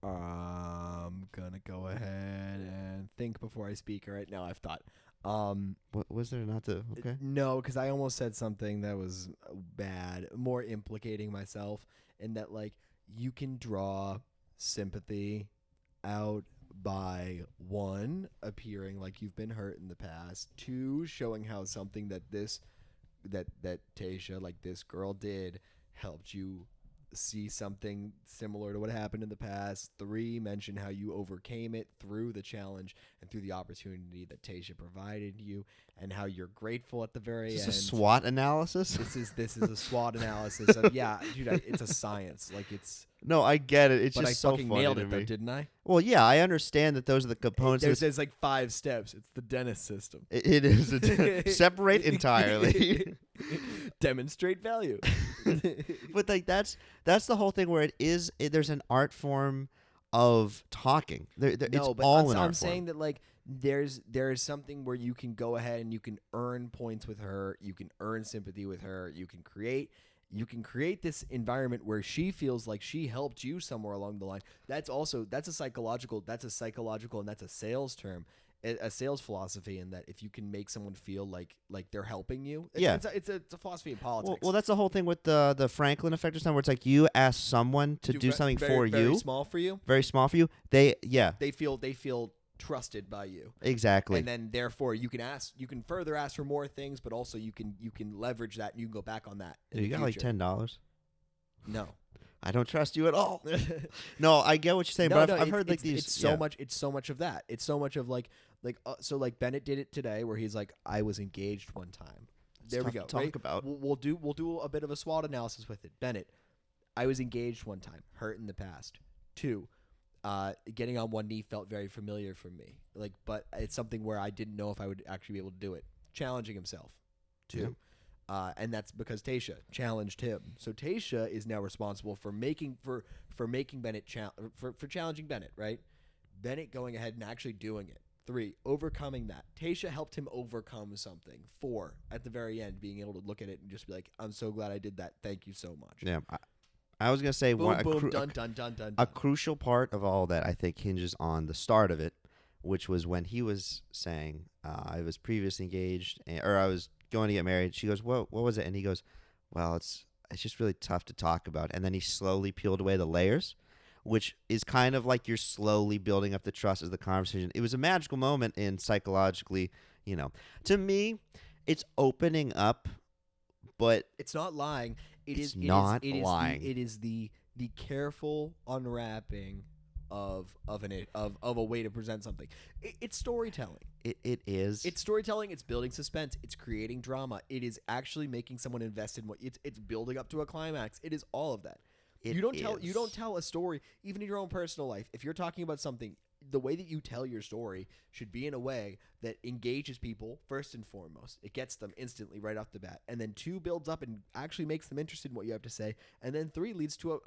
I'm gonna go ahead and think before I speak. All right, now I've thought. What was there not to? Okay. No, because I almost said something that was bad, more implicating myself, in that like you can draw sympathy out by 1, appearing like you've been hurt in the past, 2, showing how something that Tayshia, like this girl did, helped you see something similar to what happened in the past. 3, mention how you overcame it through the challenge and through the opportunity that Tayshia provided you, and how you're grateful at the very end. Is this a SWOT analysis? This is a SWOT analysis of, yeah, dude, it's a science. Like it's. No, I get it. It's but just I so fucking funny nailed to it, though, me. didn't I? Well, yeah, I understand that those are the components. There's like 5 steps. It's the dentist system. It is separate entirely. Demonstrate value. But like that's the whole thing where there's an art form of talking. It's all an art I'm saying form. that like there's something where you can go ahead and you can earn points with her, you can earn sympathy with her, you can create this environment where she feels like she helped you somewhere along the line. That's a psychological and that's a sales term, a sales philosophy, in that if you can make someone feel like they're helping you, it's a philosophy in politics. Well, that's the whole thing with the Franklin effect or something, where it's like you ask someone to do something for you, very small for you. very small for you. They feel trusted by you. Exactly. And then therefore you can further ask for more things, but also you can leverage that and you can go back on that. You got like $10. No. I don't trust you at all. No, I get what you're saying, but I've heard like these. It's so much. It's so much of that. It's so much of so Bennett did it today, where he's like, I was engaged one time. There we go. Talk right? about. We'll do a bit of a SWOT analysis with it. Bennett, I was engaged one time. Hurt in the past. 2. Getting on one knee felt very familiar for me. But it's something where I didn't know if I would actually be able to do it. Challenging himself. 2. And that's because Tayshia challenged him. So Tayshia is now responsible for making Bennett for challenging Bennett, right? Bennett going ahead and actually doing it. 3, overcoming that. Tayshia helped him overcome something. 4, at the very end, being able to look at it and just be like, I'm so glad I did that. Thank you so much. Yeah. I was gonna say boom, done. A crucial part of all that, I think, hinges on the start of it, which was when he was saying, I was previously engaged, or I was going to get married. She goes, what was it? And he goes, well, it's just really tough to talk about. And then he slowly peeled away the layers, which is kind of like you're slowly building up the trust as the conversation. It was a magical moment in psychologically, to me, it's opening up, but it's not lying. It is lying. It is the careful unwrapping of a way to present something. It's storytelling. It is. It's storytelling. It's building suspense. It's creating drama. It is actually making someone invest in what it's building up to a climax. It is all of that. You don't tell a story even in your own personal life. If you're talking about something, the way that you tell your story should be in a way that engages people first and foremost. It gets them instantly right off the bat, and then 2 builds up and actually makes them interested in what you have to say, and then 3 leads to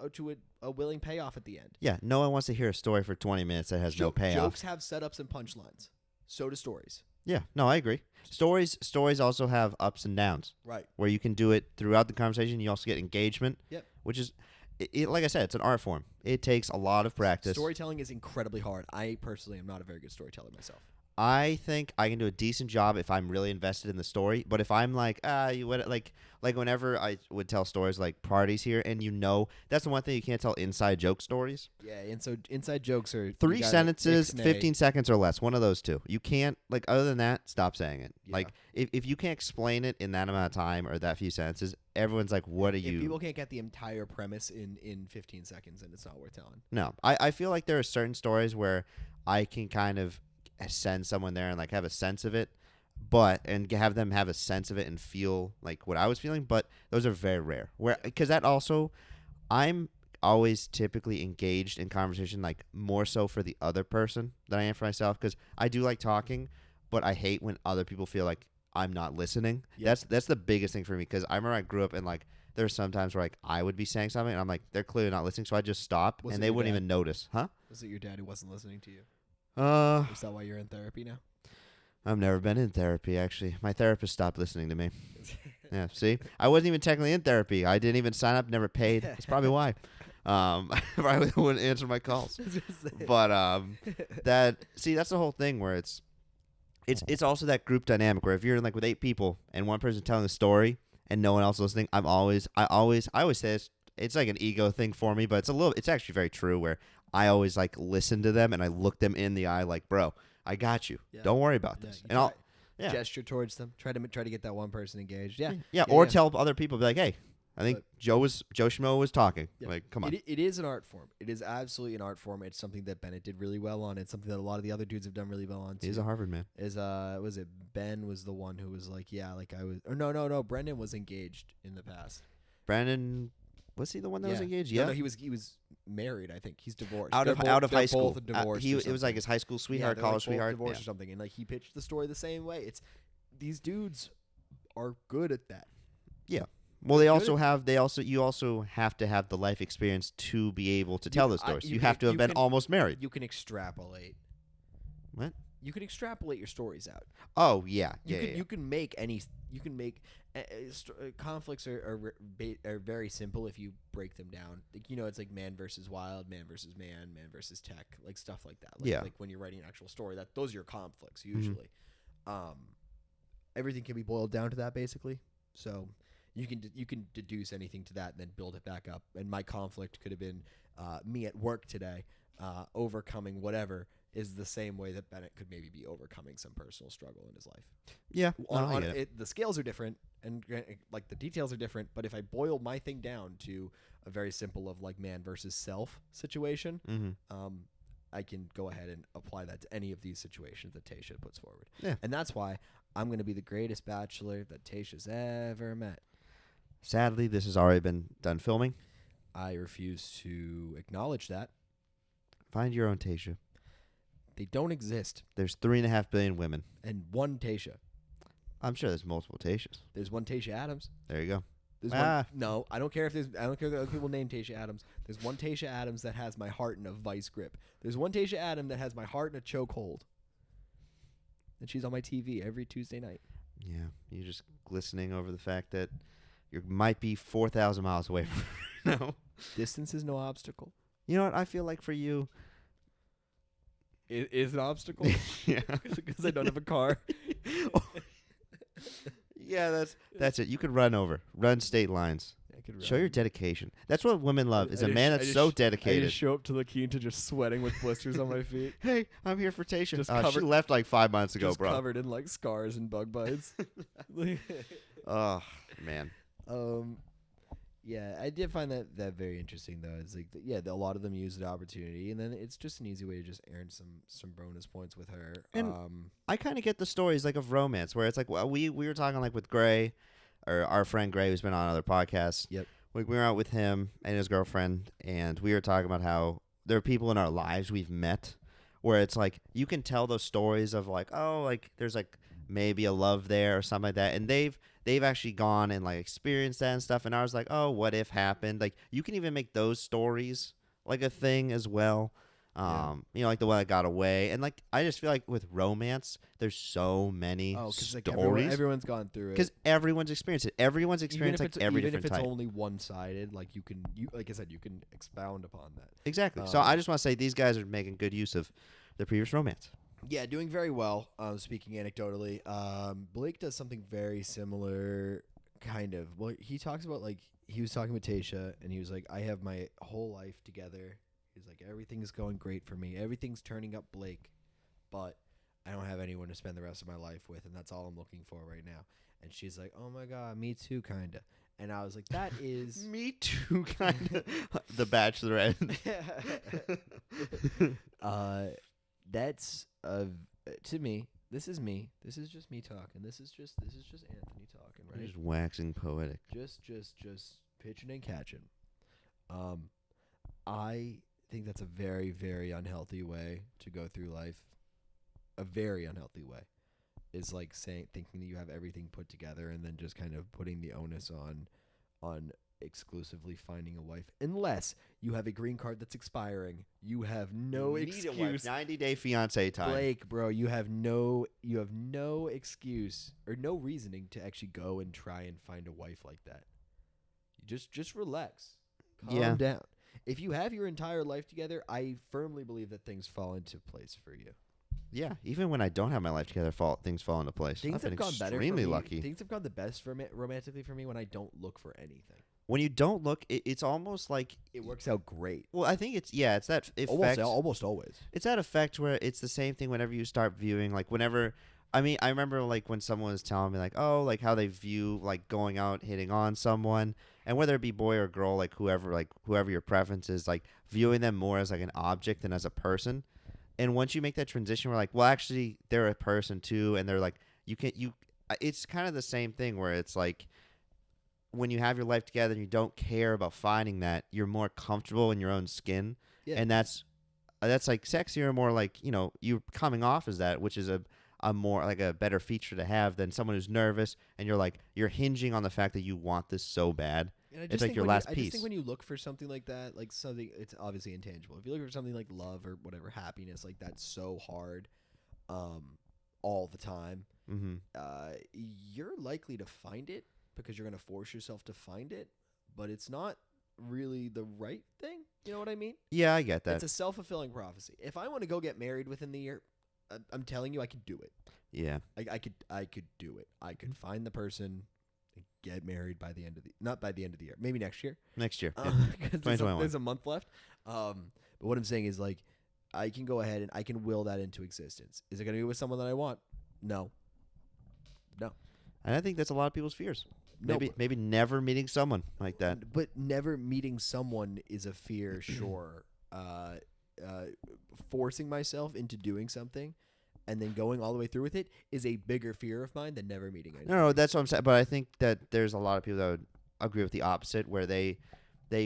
a willing payoff at the end. Yeah, no one wants to hear a story for 20 minutes that has no payoff. Jokes have setups and punchlines. So do stories. Yeah, no, I agree. Stories also have ups and downs. Right. Where you can do it throughout the conversation. You also get engagement. Yep. Which is, like I said, it's an art form. It takes a lot of practice. Storytelling is incredibly hard. I personally am not a very good storyteller myself. I think I can do a decent job if I'm really invested in the story. But if I'm like, you would like whenever I would tell stories like parties here, and that's the one thing you can't tell inside joke stories. Yeah, and so inside jokes are 3 sentences, 15 seconds or less. One of those 2. You can't other than that, stop saying it. Yeah. Like if you can't explain it in that amount of time or that few sentences, everyone's like, what are you? People can't get the entire premise in 15 seconds, and it's not worth telling. No, I feel like there are certain stories where I can kind of send someone there and like have a sense of it, and have them have a sense of it and feel like what I was feeling. But those are very rare. Because that also, I'm always typically engaged in conversation, like more so for the other person than I am for myself. Because I do like talking, but I hate when other people feel like I'm not listening. Yeah. That's the biggest thing for me. Because I remember I grew up and like there were some times where like I would be saying something and I'm like, they're clearly not listening, so I just stop Was and it they your wouldn't dad? even notice, huh? Was it your dad who wasn't listening to you? Is that why you're in therapy now? I've never been in therapy, actually. My therapist stopped listening to me. Yeah, see? I wasn't even technically in therapy. I didn't even sign up, never paid. That's probably why. I probably wouldn't answer my calls. But that's the whole thing where it's also that group dynamic where if you're in like with 8 people and one person's telling a story and no one else listening, I always say this, it's like an ego thing for me, but it's actually very true where I always like listen to them and I look them in the eye like, bro, I got you. Yeah. Don't worry about this. You And I'll gesture towards them. Try to get that one person engaged. Yeah. or tell other people, be like, hey, I think But- Joe Schmo was talking. Yeah. Like, come on. It is an art form. It is absolutely an art form. It's something that Bennett did really well on. It's something that a lot of the other dudes have done really well on too. He's a Harvard man. Was it Ben was the one who was like, yeah, like I was, or no, Brendan was engaged in the past. Brandon, was he the one that was engaged? Yeah. No, he was married. I think he's divorced. Out of high school. Both divorced. It was like his high school sweetheart, they're college like both sweetheart. divorced Yeah. or something. And like he pitched the story the same way. It's these dudes are good at that. Yeah. Well, you also have to have the life experience to be able to tell the stories. You have to have been almost married. You can extrapolate. What? You can extrapolate your stories out. Oh yeah, You can make conflicts are very simple if you break them down. Like, it's like man versus wild, man versus man versus tech, like stuff like that. Like, Yeah. Like when you're writing an actual story, those are your conflicts usually. Everything can be boiled down to that basically. So you can deduce anything to that and then build it back up. And my conflict could have been me at work today, overcoming whatever. Is the same way that Bennett could maybe be overcoming some personal struggle in his life. Yeah. I get it. The scales are different and like the details are different, but if I boil my thing down to a very simple of like man versus self situation, I can go ahead and apply that to any of these situations that Tayshia puts forward. Yeah. And that's why I'm going to be the greatest bachelor that Tayshia's ever met. Sadly, this has already been done filming. I refuse to acknowledge that. Find your own Tayshia. They don't exist. There's 3.5 billion women. And one Tayshia. I'm sure there's multiple Tayshias. There's one Tayshia Adams. There you go. There's one, no, I don't care if other people named Tayshia Adams. There's one Tayshia Adams that has my heart in a vice grip. There's one Tayshia Adams that has my heart in a chokehold. And she's on my TV every Tuesday night. Yeah, you're just glistening over the fact that you might be 4,000 miles away from her. No. Distance is no obstacle. You know what? I feel like for you... It is an obstacle? Yeah. Because I don't have a car. Yeah, that's it. You could run state lines. I could Show run. your dedication. That's what women love, is I a just- man I that's just- so I dedicated. just show up to La Quinta just sweating with blisters on my feet. Hey, I'm here for Tayshia. Just She covered- left like 5 months ago, Just bro. covered in like scars and bug bites. Oh, man. Yeah, I did find that very interesting though. It's like a lot of them use the opportunity, and then it's just an easy way to just earn some bonus points with her. And I kind of get the stories like of romance where it's like, well, we were talking like with Gray, or our friend Gray, who's been on other podcasts. Yep. Like we were out with him and his girlfriend, and we were talking about how there are people in our lives we've met where it's like you can tell those stories of like, oh, like there's like maybe a love there or something like that, and they've actually gone and like experienced that and stuff, and I was like, oh, what if happened? Like you can even make those stories like a thing as well. You know, like the one that got away, and like I just feel like with romance, there's so many because like stories everyone's gone through it. because everyone's experienced it. Everyone's experienced like every even different if it's type. only one-sided, like you like I said, you can expound upon that. Exactly. So I just want to say these guys are making good use of their previous romance. Yeah, doing very well. Speaking anecdotally, Blake does something very similar, kind of. Well, he talks about like he was talking with Tayshia, and he was like, "I have my whole life together." He's like, "Everything's going great for me. Everything's turning up, Blake, but I don't have anyone to spend the rest of my life with, and that's all I'm looking for right now." And she's like, "Oh my god, me too, kinda." And I was like, "That is Me too, kind of. The Bachelorette. That's to me. This is me. This is just me talking. This is just Anthony talking, right? Just waxing poetic. Just pitching and catching. I think that's a very, very unhealthy way to go through life. A very unhealthy way is like thinking that you have everything put together and then just kind of putting the onus on exclusively finding a wife, unless you have a green card that's expiring. You have no excuse. 90-day fiance time. Blake, bro, you have no excuse or no reasoning to actually go and try and find a wife like that. Just relax. Calm down. If you have your entire life together, I firmly believe that things fall into place for you. Yeah, even when I don't have my life together, things fall into place. Things I've been have gone better for extremely me. lucky. Things have gone the best for romantically for me when I don't look for anything. When you don't look, it's almost like It works out great. Well, I think it's that effect. Almost always. It's that effect where it's the same thing whenever you start viewing, like whenever. I mean, I remember like when someone was telling me like, oh, like how they view like going out, hitting on someone, and whether it be boy or girl, like whoever your preference is, like viewing them more as like an object than as a person. And once you make that transition, we're like, well, actually, they're a person too, and they're like, it's kind of the same thing where it's like, when you have your life together and you don't care about finding that, you're more comfortable in your own skin, and that's like sexier, more like you're coming off as that, which is a more like a better feature to have than someone who's nervous and you're hinging on the fact that you want this so bad. It's like your last piece. I just think when you look for something like that, like something, it's obviously intangible. If you look for something like love or whatever, happiness, like that's so hard, all the time, you're likely to find it because you're going to force yourself to find it, but it's not really the right thing. You know what I mean? Yeah, I get that. It's a self-fulfilling prophecy. If I want to go get married within the year, I'm telling you, I could do it. Yeah. I could do it. I could find the person and get married by the end of not by the end of the year, maybe next year. Next year. Yeah. 'Cause there's a month left. But what I'm saying is like, I can go ahead and I can will that into existence. Is it going to be with someone that I want? No. And I think that's a lot of people's fears. No, Maybe never meeting someone like that. But never meeting someone is a fear, sure. Forcing myself into doing something and then going all the way through with it is a bigger fear of mine than never meeting anyone. No, that's what I'm saying. But I think that there's a lot of people that would agree with the opposite, where they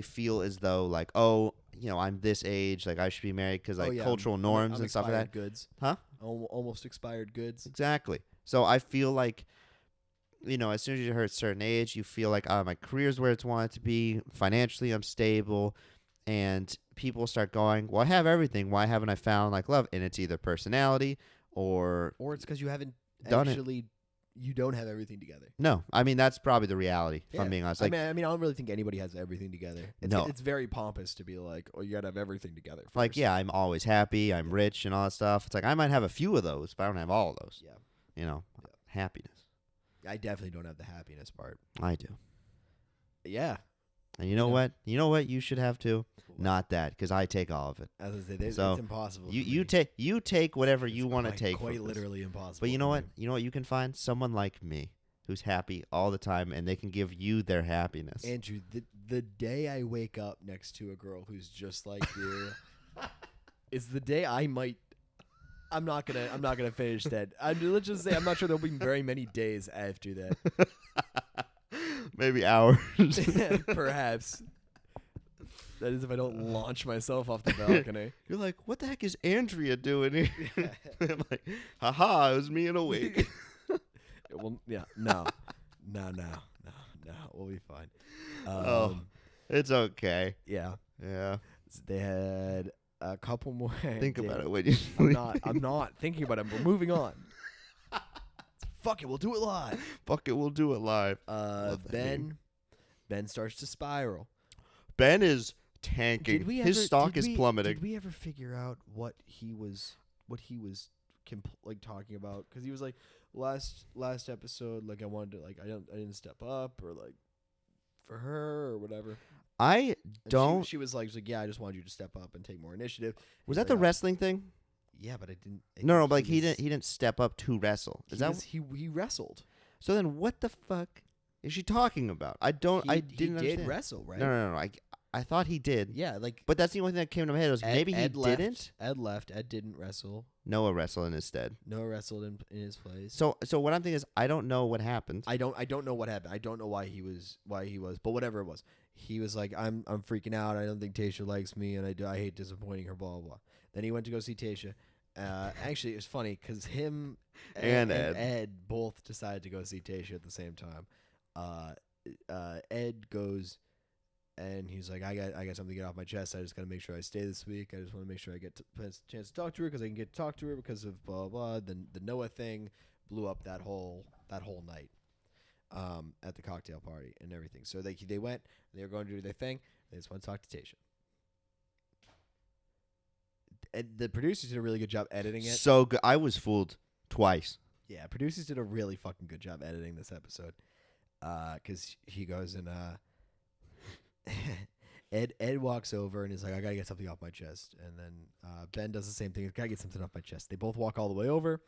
feel as though like, oh, I'm this age, like I should be married because like cultural norms and stuff like that. Goods. Huh? Almost expired goods. Exactly. So I feel like, as soon as you hit a certain age, you feel like, my career's where it's wanted to be. Financially, I'm stable. And people start going, well, I have everything. Why haven't I found like love? And it's either personality or it's because you haven't done actually, you don't have everything together. No, I mean, that's probably the reality, if I'm being honest. Like, I mean, I don't really think anybody has everything together. It's very pompous to be like, oh, you got to have everything together first. Like, yeah, I'm always happy. I'm rich and all that stuff. It's like, I might have a few of those, but I don't have all of those. Yeah. Happiness. I definitely don't have the happiness part. I do. Yeah. And you know what? You know what you should have too? Not that, because I take all of it. As I say, so it's impossible. You take whatever you want to take. Quite literally impossible. But you know what? You know what you can find? Someone like me, who's happy all the time, and they can give you their happiness. Andrew, the day I wake up next to a girl who's just like you, is the day I might. I'm not gonna finish that. Let's just say I'm not sure there'll be very many days after that. Maybe hours. Perhaps. That is if I don't launch myself off the balcony. You're like, what the heck is Andrea doing here? I'm like, haha, it was me in a wig. Well, yeah, no, we'll be fine. Oh, it's okay. Yeah, Yeah. they had a couple more. Think about it when you I'm sleep. I'm not thinking about it. We're moving on. Fuck it, we'll do it live. Fuck it, we'll do it live. Love that meme. Ben starts to spiral. Ben is tanking. His stock is plummeting. Did we ever figure out what he was talking about? Because he was like last episode, like I wanted to, like I didn't step up or like for her or whatever. I don't. She was like, yeah, I just wanted you to step up and take more initiative. Was that the wrestling thing? Yeah, but I didn't. No, but like he didn't step up to wrestle. He wrestled? So then, what the fuck is she talking about? I didn't He did understand. wrestle, right? No. I thought he did. Yeah, like. But that's the only thing that came to my head was maybe he didn't. Ed left. Ed didn't wrestle. Noah wrestled in his stead. Noah wrestled in his place. So what I'm thinking is I don't know what happened. I don't know what happened. I don't know why he was. But whatever it was, he was like, I'm freaking out. I don't think Tayshia likes me, and I hate disappointing her. Blah blah blah. Then he went to go see Tayshia. Actually, it was funny because him and Ed both decided to go see Tayshia at the same time. Ed goes and he's like, I got something to get off my chest. I just got to make sure I stay this week. I just want to make sure I get a chance to talk to her because I can get to talk to her because of blah blah. Then the Noah thing blew up that whole night at the cocktail party and everything. So they went. They were going to do their thing. They just want to talk to Tayshia. And the producers did a really good job editing it. So good. I was fooled twice. Yeah, producers did a really fucking good job editing this episode. Because he goes and Ed walks over and is like, I gotta get something off my chest. And then Ben does the same thing. I gotta get something off my chest. They both walk all the way over,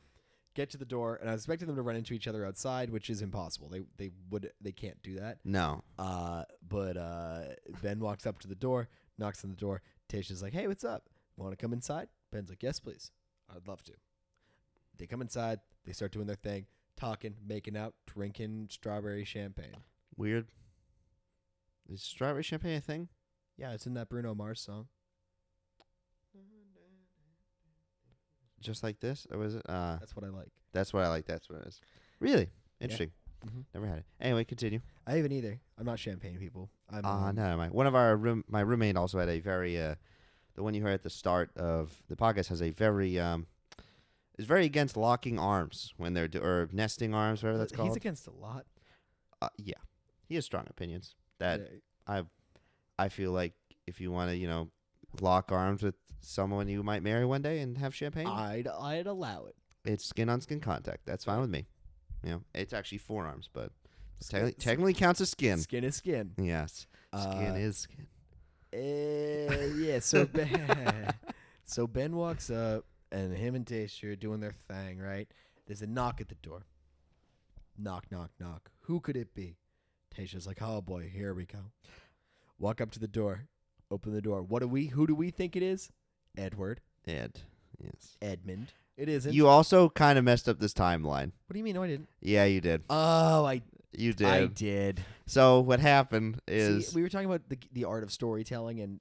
get to the door, and I was expecting them to run into each other outside, which is impossible. They can't do that. No. But Ben walks up to the door, knocks on the door. Tayshia's like, hey, what's up? Want to come inside? Ben's like, yes, please. I'd love to. They come inside. They start doing their thing, talking, making out, drinking strawberry champagne. Weird. Is strawberry champagne a thing? Yeah, it's in that Bruno Mars song. Just like this? Or was it? That's what I like. That's what I like. That's what it is. Really? Interesting. Yeah. Mm-hmm. Never had it. Anyway, continue. I haven't either. I'm not champagne people. I'm no. One of my roommate also had a very the one you heard at the start of the podcast has a very is very against locking arms when they're or nesting arms, whatever that's called. He's against a lot. Yeah, he has strong opinions. That Yeah. I feel like if you want to lock arms with someone you might marry one day and have champagne, I'd allow it. It's skin on skin contact. That's fine with me. It's actually forearms, but technically counts as skin. Skin is skin. Yes, skin is skin. Yeah. So Ben walks up, and him and Tayshia are doing their thing. Right? There's a knock at the door. Knock, knock, knock. Who could it be? Tayshia's like, oh boy, here we go. Walk up to the door. Open the door. Who do we think it is? Edward. Ed. Yes. Edmund. It isn't. You also kind of messed up this timeline. What do you mean? No, I didn't. Yeah, you did. Oh, You did. I did. So what happened is we were talking about the art of storytelling, and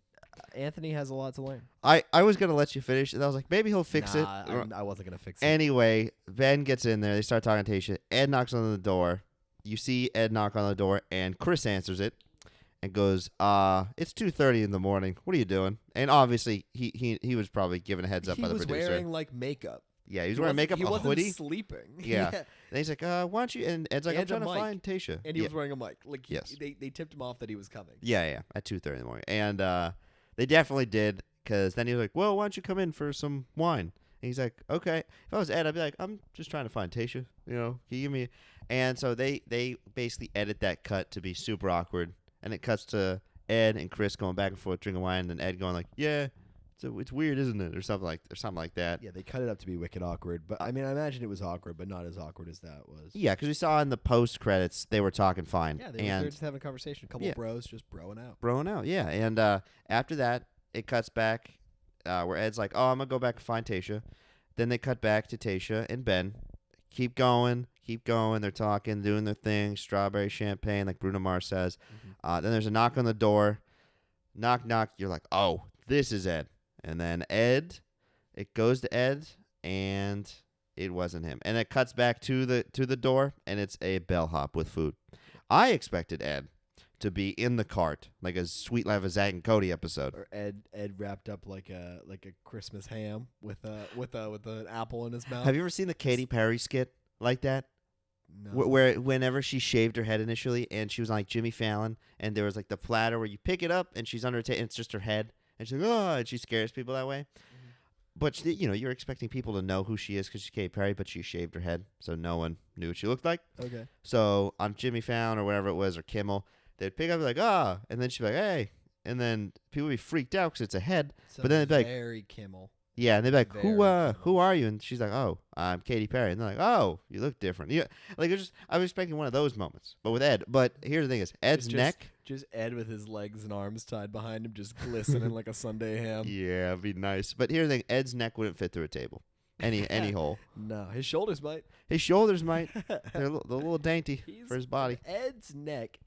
Anthony has a lot to learn. I was gonna let you finish, and I was like, maybe he'll fix it. I wasn't gonna fix it. Anyway, Ben gets in there. They start talking to Tayshia. Ed knocks on the door. You see Ed knock on the door, and Chris answers it and goes, it's 2:30 in the morning. What are you doing? And obviously, he was probably given a heads up by the producer. He was wearing like makeup. Yeah, he was wearing makeup, he a wasn't hoodie. sleeping. Yeah. And he's like, why don't you? And Ed's like, I'm trying to find Tayshia. And he was wearing a mic. Like, yes. They tipped him off that he was coming. Yeah, at 2:30 in the morning. And they definitely did, because then he was like, well, why don't you come in for some wine? And he's like, okay. If I was Ed, I'd be like, I'm just trying to find Tayshia. Can you give me? And so they basically edit that cut to be super awkward. And it cuts to Ed and Chris going back and forth drinking wine, and then Ed going like, yeah. So it's weird, isn't it, or something like that. Yeah, they cut it up to be wicked awkward, but I mean, I imagine it was awkward, but not as awkward as that was. Yeah, because we saw in the post credits they were talking fine. Yeah, they were just having a conversation. A couple of bros just broing out. Yeah. And after that, it cuts back where Ed's like, "Oh, I'm gonna go back and find Tayshia." Then they cut back to Tayshia and Ben. Keep going. They're talking, doing their thing. Strawberry champagne, like Bruno Mars says. Mm-hmm. Then there's a knock on the door. Knock, knock. You're like, oh, this is Ed. And then Ed, it goes to Ed, and it wasn't him. And it cuts back to the door, and it's a bellhop with food. I expected Ed to be in the cart, like a Sweet Life of Zach and Cody episode. Or Ed wrapped up like a Christmas ham with an apple in his mouth. Have you ever seen the Katy Perry skit like that? No. Where whenever she shaved her head initially, and she was on like Jimmy Fallon, and there was like the platter where you pick it up, and she's under a table, and it's just her head, and she's like, oh, and she scares people that way. Mm-hmm. But she, you're expecting people to know who she is because she's Katy Perry, but she shaved her head, so no one knew what she looked like. Okay. So on Jimmy Fallon or whatever it was, or Kimmel, they'd pick up like, and then she'd be like, hey, and then people would be freaked out because it's a head. But then it'd be like, very Kimmel. yeah, and they'd be like, Very who are you? And she's like, oh, I'm Katy Perry. And they're like, oh, you look different. Like I was expecting one of those moments, but with Ed. But here's the thing: is Ed's neck. Just Ed with his legs and arms tied behind him, just glistening like a Sunday ham. Yeah, it'd be nice. But here's the thing: Ed's neck wouldn't fit through a table, any hole. No, his shoulders might. His shoulders might. They're a little dainty for his body. Ed's neck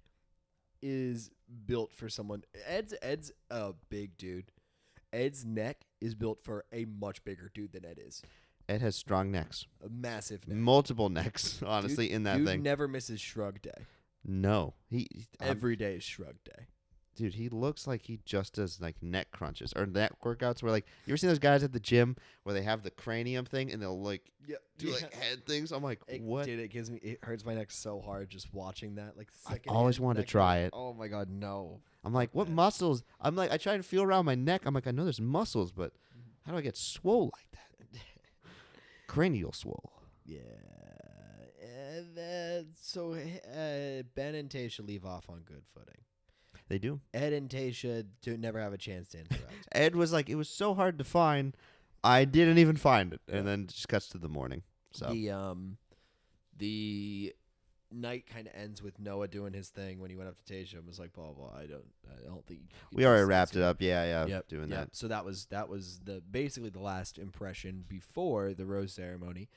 is built for someone. Ed's a big dude. Ed's neck is built for a much bigger dude than Ed is. Ed has strong necks, A massive neck. multiple necks. Honestly, in that dude thing. never misses shrug day. No, Every day is shrug day. dude, he looks like he just does like neck crunches or neck workouts where like you ever seen those guys at the gym where they have the cranium thing and they'll like do like head things? I'm like, what? Dude, it hurts my neck so hard just watching that. Like I always wanted to try it. Oh my god, no. I'm like, what muscles? I'm like, I try and feel around my neck. I'm like, I know there's muscles, but how do I get swole like that? Cranial swole. Yeah. So Ben and Tayshia leave off on good footing. They do. Ed and Tayshia never have a chance to interact. Ed was like, it was so hard to find, I didn't even find it, and then it just cuts to the morning. So the night kind of ends with Noah doing his thing when he went up to Tayshia and was like, blah blah. I don't think you we already wrapped it up. Yeah, Yep, doing yep. that. So that was the basically the last impression before the rose ceremony.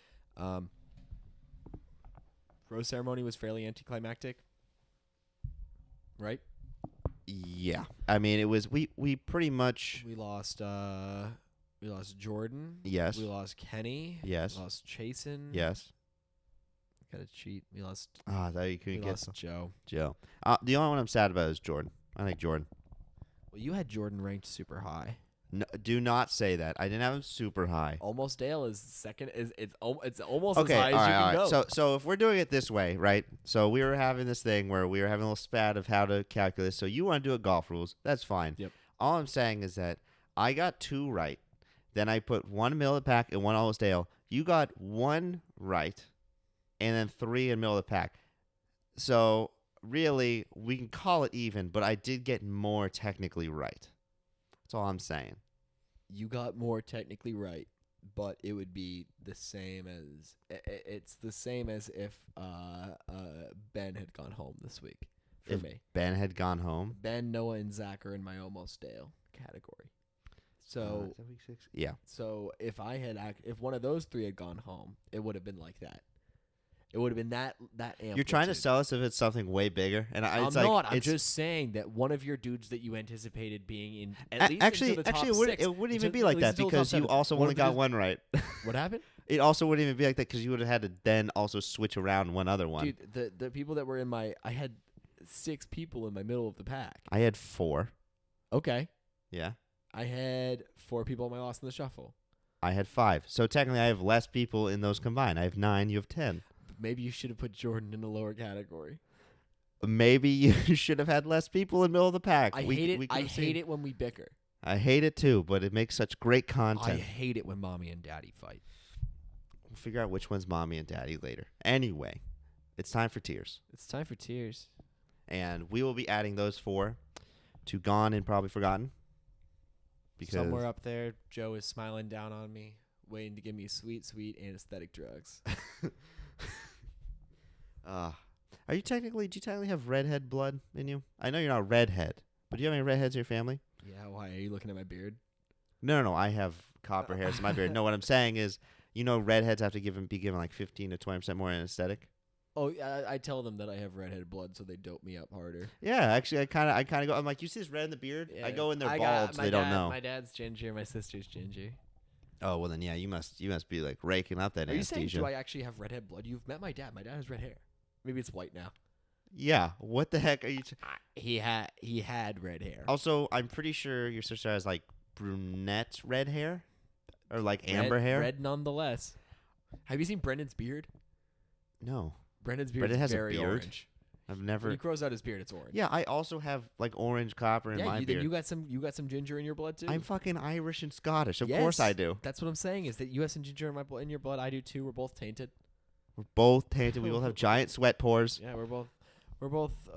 Rose ceremony was fairly anticlimactic, right? Yeah, I mean, it was we pretty much We lost Jordan. yes, We lost Kenny. yes, We lost Chasen. yes. Gotta cheat. We lost. That you We couldn't get lost Joe. Joe. The only one I'm sad about is Jordan. I like Jordan. Well, you had Jordan ranked super high. No, do not say that. I didn't have him super high. Almost Dale is second. It's almost Okay, as high as you can all go. right. So if we're doing it this way, right? So we were having this thing where we were having a little spat of how to calculate this. So you want to do it golf rules. That's fine. Yep. All I'm saying is that I got 2 right. Then I put 1 middle of the pack and 1 almost Dale. You got 1 right, and then 3 in middle of the pack. So really, we can call it even, but I did get more technically right. That's all I'm saying. You got more technically right, but it would be the same as it's the same as if Ben had gone home this week for If me. Ben had gone home. Ben, Noah, and Zach are in my almost Dale category. So Is that week 6? Yeah. so if if one of those 3 had gone home, it would have been like that. It would have been that amplitude. You're trying to sell us if it's something way bigger, and I'm it's not. like I'm it's, just saying that one of your dudes that you anticipated being in at least actually, into the top it wouldn't 6, it wouldn't even until- be at like least that until the top because you 7. also One only of got his- 1 right. What happened? It also wouldn't even be like that because you would have had to then also switch around one other one. Dude, the people that were in I had 6 people in my middle of the pack. I had 4. Okay. Yeah. I had 4 people in my lost in the shuffle. I had 5. So technically, I have less people in those combined. I have 9. You have 10. Maybe you should have put Jordan in a lower category. Maybe you should have had less people in the middle of the pack. I hate it. I hate it when we bicker. I hate it too, but it makes such great I content. hate it when mommy and daddy fight. We'll figure out which one's mommy and daddy later. Anyway, it's time for tears. It's time for tears. And we will be adding those 4 to Gone and Probably Forgotten. Because Somewhere up there, Joe is smiling down on me, waiting to give me sweet, sweet anesthetic drugs. do you technically have redhead blood in you? I know you're not a redhead, but do you have any redheads in your family? Yeah, why? Are you looking at my beard? No, I have copper hairs in my beard. No, what I'm saying is, redheads have to be given like 15 to 20% more anesthetic. Oh, I tell them that I have redhead blood, so they dope me up harder. Yeah, actually, I kind of go. I'm like, you see this red in the beard? I go in there bald, so they don't know. My dad's ginger, my sister's ginger. Oh well, then yeah, you must be like raking up that Are you saying, anesthesia. do I actually have redhead blood? You've met my dad. My dad has red hair. Maybe it's white now. Yeah. What the heck are you? He had red hair. Also, I'm pretty sure your sister has like brunette red hair, or like amber hair. Red nonetheless. Have you seen Brendan's beard? No. Brendan's beard Brendan is has a very beard? orange. I've When never. he grows out his beard, it's orange. Yeah, I also have like orange copper in my you, beard. you got some ginger in your blood too. I'm fucking Irish and Scottish. Of Yes. course I do. That's what I'm saying. Is that you have some ginger in your blood? I do too. We're both tainted. We're both tainted. We both have giant sweat pores. Yeah, we're both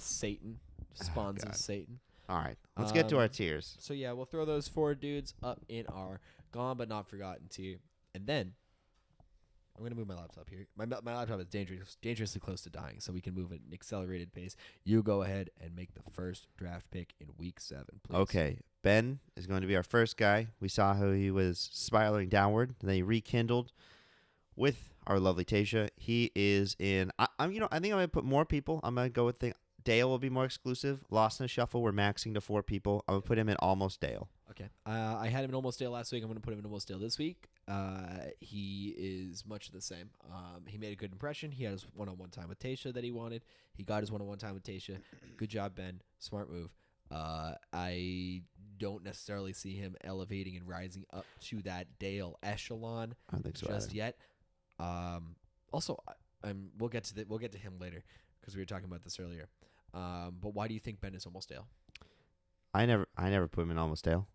Satan, spawns of God. Satan. All right, let's get to our Um, tiers. So yeah, we'll throw those 4 dudes up in our gone but not forgotten tier, and then I'm gonna move my laptop here. My laptop is dangerously close to dying, so we can move at an accelerated pace. You go ahead and make the first draft pick in week 7, please. Okay, Ben is going to be our first guy. We saw how he was spiraling downward, and then he rekindled with our lovely Tayshia. He is in. I think I'm gonna put more people. I'm gonna go with Dale will be more exclusive. Lost in the Shuffle, we're maxing to 4 people. I'm gonna put him in almost Dale. Okay. I had him in Almost Dale last week. I'm going to put him in Almost Dale this week. He is much the same. He made a good impression. He had his one-on-one time with Tayshia that he wanted. He got his one-on-one time with Tayshia. Good job, Ben. Smart move. I don't necessarily see him elevating and rising up to that Dale echelon I don't think so just either. yet. Also, we'll get to him later because we were talking about this earlier. But why do you think Ben is Almost Dale? I never put him in almost Dale.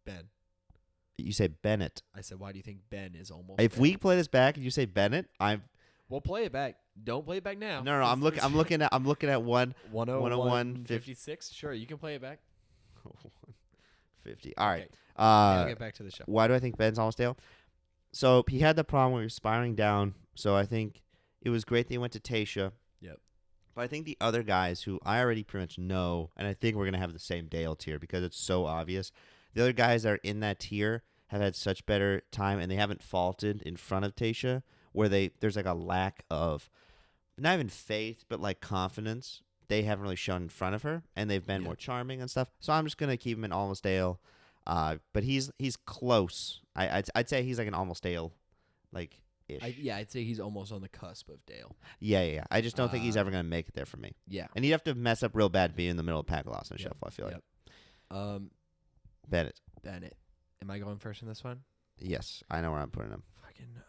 Ben. You say Bennett. I said, why do you think Ben is Almost If Dale? we play this back and you say Bennett, We'll play it back. Don't play it back now. no. I'm looking at 101, 56. Sure, you can play it back. 50. All right. Okay. I'll get back to the show. Why do I think Ben's almost Dale? So he had the problem where he was spiraling down. So I think it was great that he went to Tayshia. Yep. But I think the other guys who I already pretty much know, and I think we're going to have the same Dale tier because it's so obvious. The other guys that are in that tier have had such better time, and they haven't faulted in front of Tayshia, where there's like a lack of, not even faith, but like confidence. They haven't really shown in front of her, and they've been more charming and stuff. So I'm just going to keep him in almost Dale. But he's close. I'd say he's like an almost Dale, like ish. I'd say he's almost on the cusp of Dale. Yeah. I just don't think he's ever gonna make it there for me. Yeah. And he'd have to mess up real bad being in the middle of pack loss and shuffle. I feel like. Bennett. Am I going first in this one? Yes, I know where I'm putting him.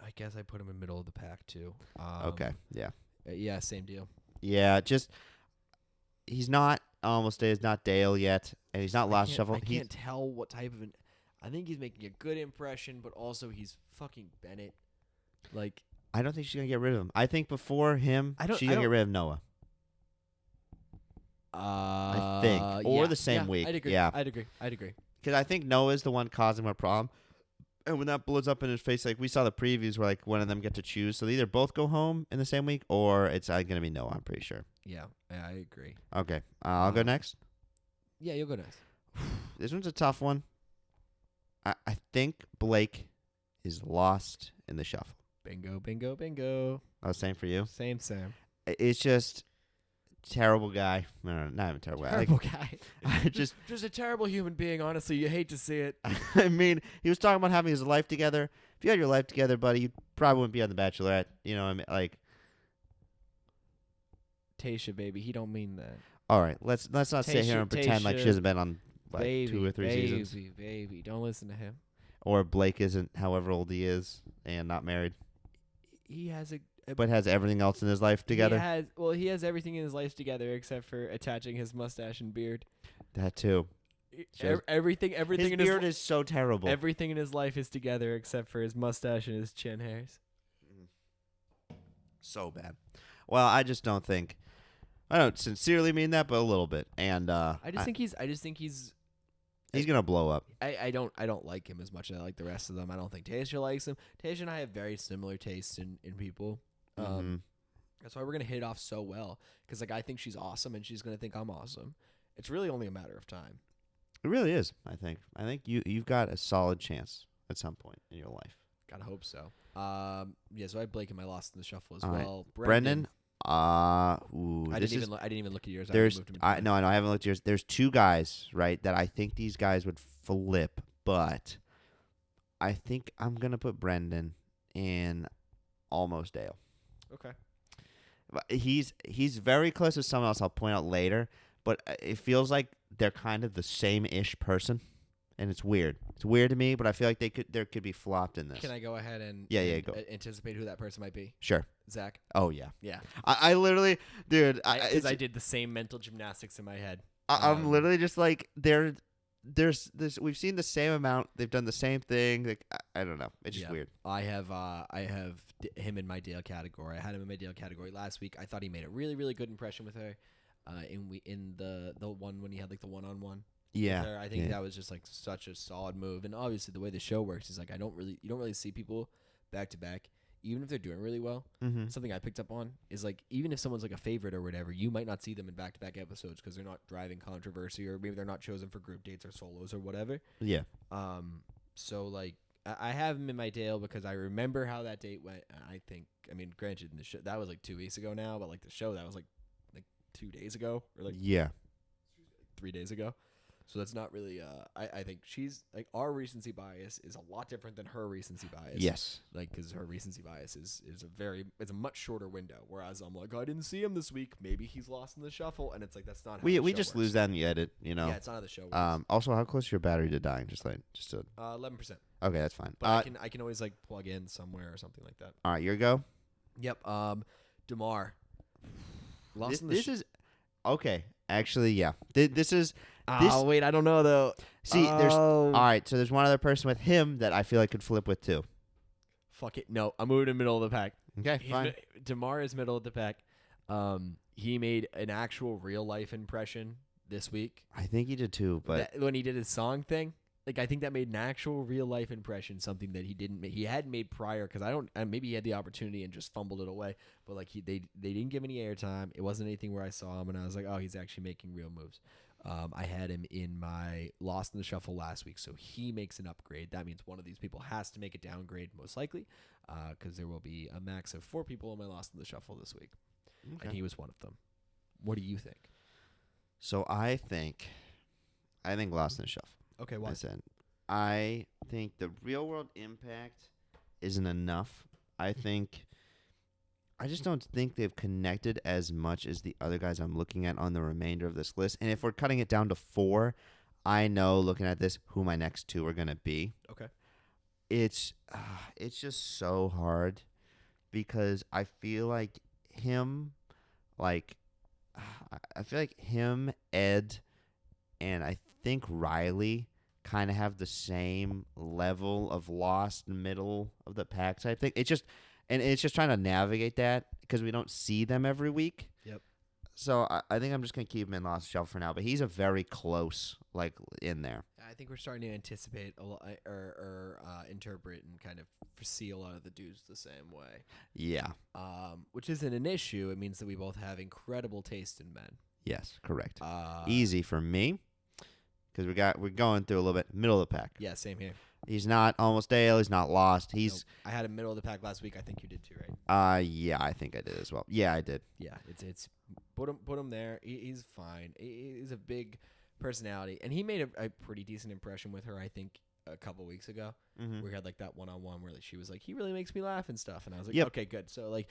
I guess I put him in middle of the pack too. Okay. Yeah. Yeah, same deal. Yeah. Just he's not almost Dale. He's not Dale yet, and he's not lost shuffle. I can't tell what type of an. I think he's making a good impression, but also he's fucking Bennett. Like, I don't think she's gonna get rid of him. I think before him, she's gonna get rid of Noah. I think, or the same week. I'd agree. Yeah, I'd agree. Because I think Noah's the one causing my problem. And when that blows up in his face, like we saw the previews where like one of them get to choose, so they either both go home in the same week, or it's gonna be Noah. I'm pretty sure. Yeah, I agree. Okay, I'll go next. Yeah, you'll go next. This one's a tough one. I think Blake is lost in the shuffle. Bingo. I was saying for you. Same. It's just terrible guy. No, not even terrible guy. Terrible guy. I just a terrible human being. Honestly, you hate to see it. I mean, he was talking about having his life together. If you had your life together, buddy, you probably wouldn't be on The Bachelorette. You know what I mean? Like, Tayshia, baby, he don't mean that. all right, let's not sit here and pretend like she hasn't been on like Baby, 2 or 3 seasons. Baby, don't listen to him. Or Blake isn't however old he is and not married, He has but has everything else in his life together. He has everything in his life together except for attaching his mustache and beard. That too. Just- Everything His in beard is so terrible. everything in his life is together except for his mustache and his chin hairs. So bad. Well, I just don't think. I don't sincerely mean that, but a little bit. And I just think he's. he's gonna blow up. I don't like him as much as I like the rest of them. I don't think Tayshia likes him. Tayshia and I have very similar tastes in people. That's why we're gonna hit it off so well. Because like I think she's awesome and she's gonna think I'm awesome. It's really only a matter of time. It really is. I think you've got a solid chance at some point in your life. Gotta hope so. Yeah, so I have Blake in my Lost in the Shuffle as All right. well. Brendan. I This didn't is even look at yours. there's. moved him I no, I haven't looked at yours. There's 2 guys, right, that I think these guys would flip, but I think I'm gonna put Brendan in Almost Dale. Okay. But he's very close to someone else I'll point out later, but it feels like they're kind of the same-ish person, and it's weird. It's weird to me, but I feel like there could be flopped in this. Can I go ahead and go. Anticipate who that person might be? Sure. Zach. Oh yeah. Yeah. I literally, dude. Because I did the same mental gymnastics in my head. I'm literally just like there's this. We've seen the same amount. They've done the same thing. Like I don't know. It's just weird. I have him in my Dale category. I had him in my Dale category last week. I thought he made a really really good impression with her. In the one when he had like the one-on-one. Yeah. I think that was just like such a solid move. And obviously the way the show works is like you don't really see people back to back, even if they're doing really well. Mm-hmm. Something I picked up on is like even if someone's like a favorite or whatever, you might not see them in back to back episodes because they're not driving controversy or maybe they're not chosen for group dates or solos or whatever. Yeah. So like I have him in my Dale because I remember how that date went. I mean, granted, in the show that was like 2 weeks ago now, but like the show that was like 2 days ago or like 3 days ago. So that's not really. I think she's like our recency bias is a lot different than her recency bias. Yes. Like because her recency bias is it's a much shorter window. Whereas I'm like I didn't see him this week. Maybe he's lost in the shuffle, and it's like that's not. How We the show just works. lose that in the edit, you know. Yeah, it's not how the show works. Also, how close is your battery to dying? Just to 11%. Okay, that's fine. But I can always like plug in somewhere or something like that. All right, your go. Yep. Damar. Lost in the This is okay. Actually, yeah. This is. Oh wait, I don't know though. See, there's all right. So there's one other person with him that I feel like could flip with too. Fuck it. No, I'm moving in the middle of the pack. Okay, fine. Damar is middle of the pack. He made an actual real life impression this week. I think he did too, but When he did his song thing, like I think that made an actual real life impression, something that he hadn't made prior because maybe he had the opportunity and just fumbled it away. But like they didn't give any airtime. It wasn't anything where I saw him and I was like, oh, he's actually making real moves. I had him in my Lost in the Shuffle last week, so he makes an upgrade. That means one of these people has to make a downgrade, most likely, because there will be a max of 4 people in my Lost in the Shuffle this week, and he was one of them. What do you think? So I think Lost in the Shuffle. Okay, why? I think the real world impact isn't enough. I just don't think they've connected as much as the other guys I'm looking at on the remainder of this list. And if we're cutting it down to 4, I know looking at this who my next 2 are going to be. Okay. It's just so hard because I feel like him, Ed, and I think Riley kind of have the same level of lost middle of the pack type thing. It's just trying to navigate that because we don't see them every week. Yep. So I think I'm just going to keep him in Lost Shelf for now. But he's a very close, in there. I think we're starting to anticipate or interpret and kind of foresee a lot of the dudes the same way. Yeah. Which isn't an issue. It means that we both have incredible taste in men. Yes, correct. Easy for me because we're going through a little bit middle of the pack. Yeah, same here. He's not Almost Dale. He's not Lost. He's. Nope. I had him middle of the pack last week. I think you did too, right? Yeah, I think I did as well. Yeah, I did. Yeah, it's put him there. He's fine. He's a big personality, and he made a pretty decent impression with her. I think a couple weeks ago, Mm-hmm. we had like that one-on-one where like, she was like, he really makes me laugh and stuff, and I was like, Yep. okay, good. So like,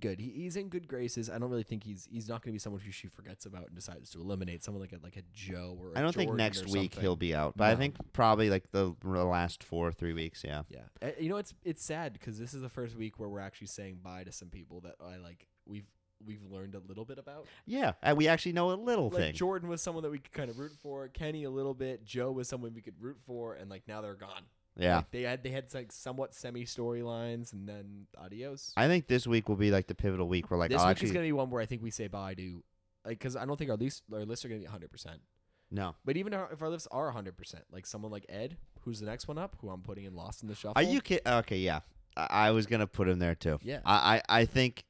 good. He's in good graces. I don't really think he's not going to be someone who she forgets about and decides to eliminate. Someone like a Joe or. I don't think Jordan next or week something. he'll be out, but I No. think probably like the last 4 or 3 weeks. Yeah. Yeah, you know it's sad because this is the first week where we're actually saying bye to some people that we've learned a little bit about. Yeah, we actually know a little Like thing. Jordan was someone that we could kind of root for. Kenny a little bit. Joe was someone we could root for, and like now they're gone. Yeah. Like, they had like somewhat semi storylines, and then adios. I think this week will be like the pivotal week where This I'll week actually is gonna be one where I think we say bye to, like, because I don't think our lists are gonna be 100%. no. But even if our lists are 100%, like someone like Ed, who's the next one up, who I'm putting in Lost in the Shuffle. Are you kidding? Okay, yeah. I was gonna put him there too. Yeah. I think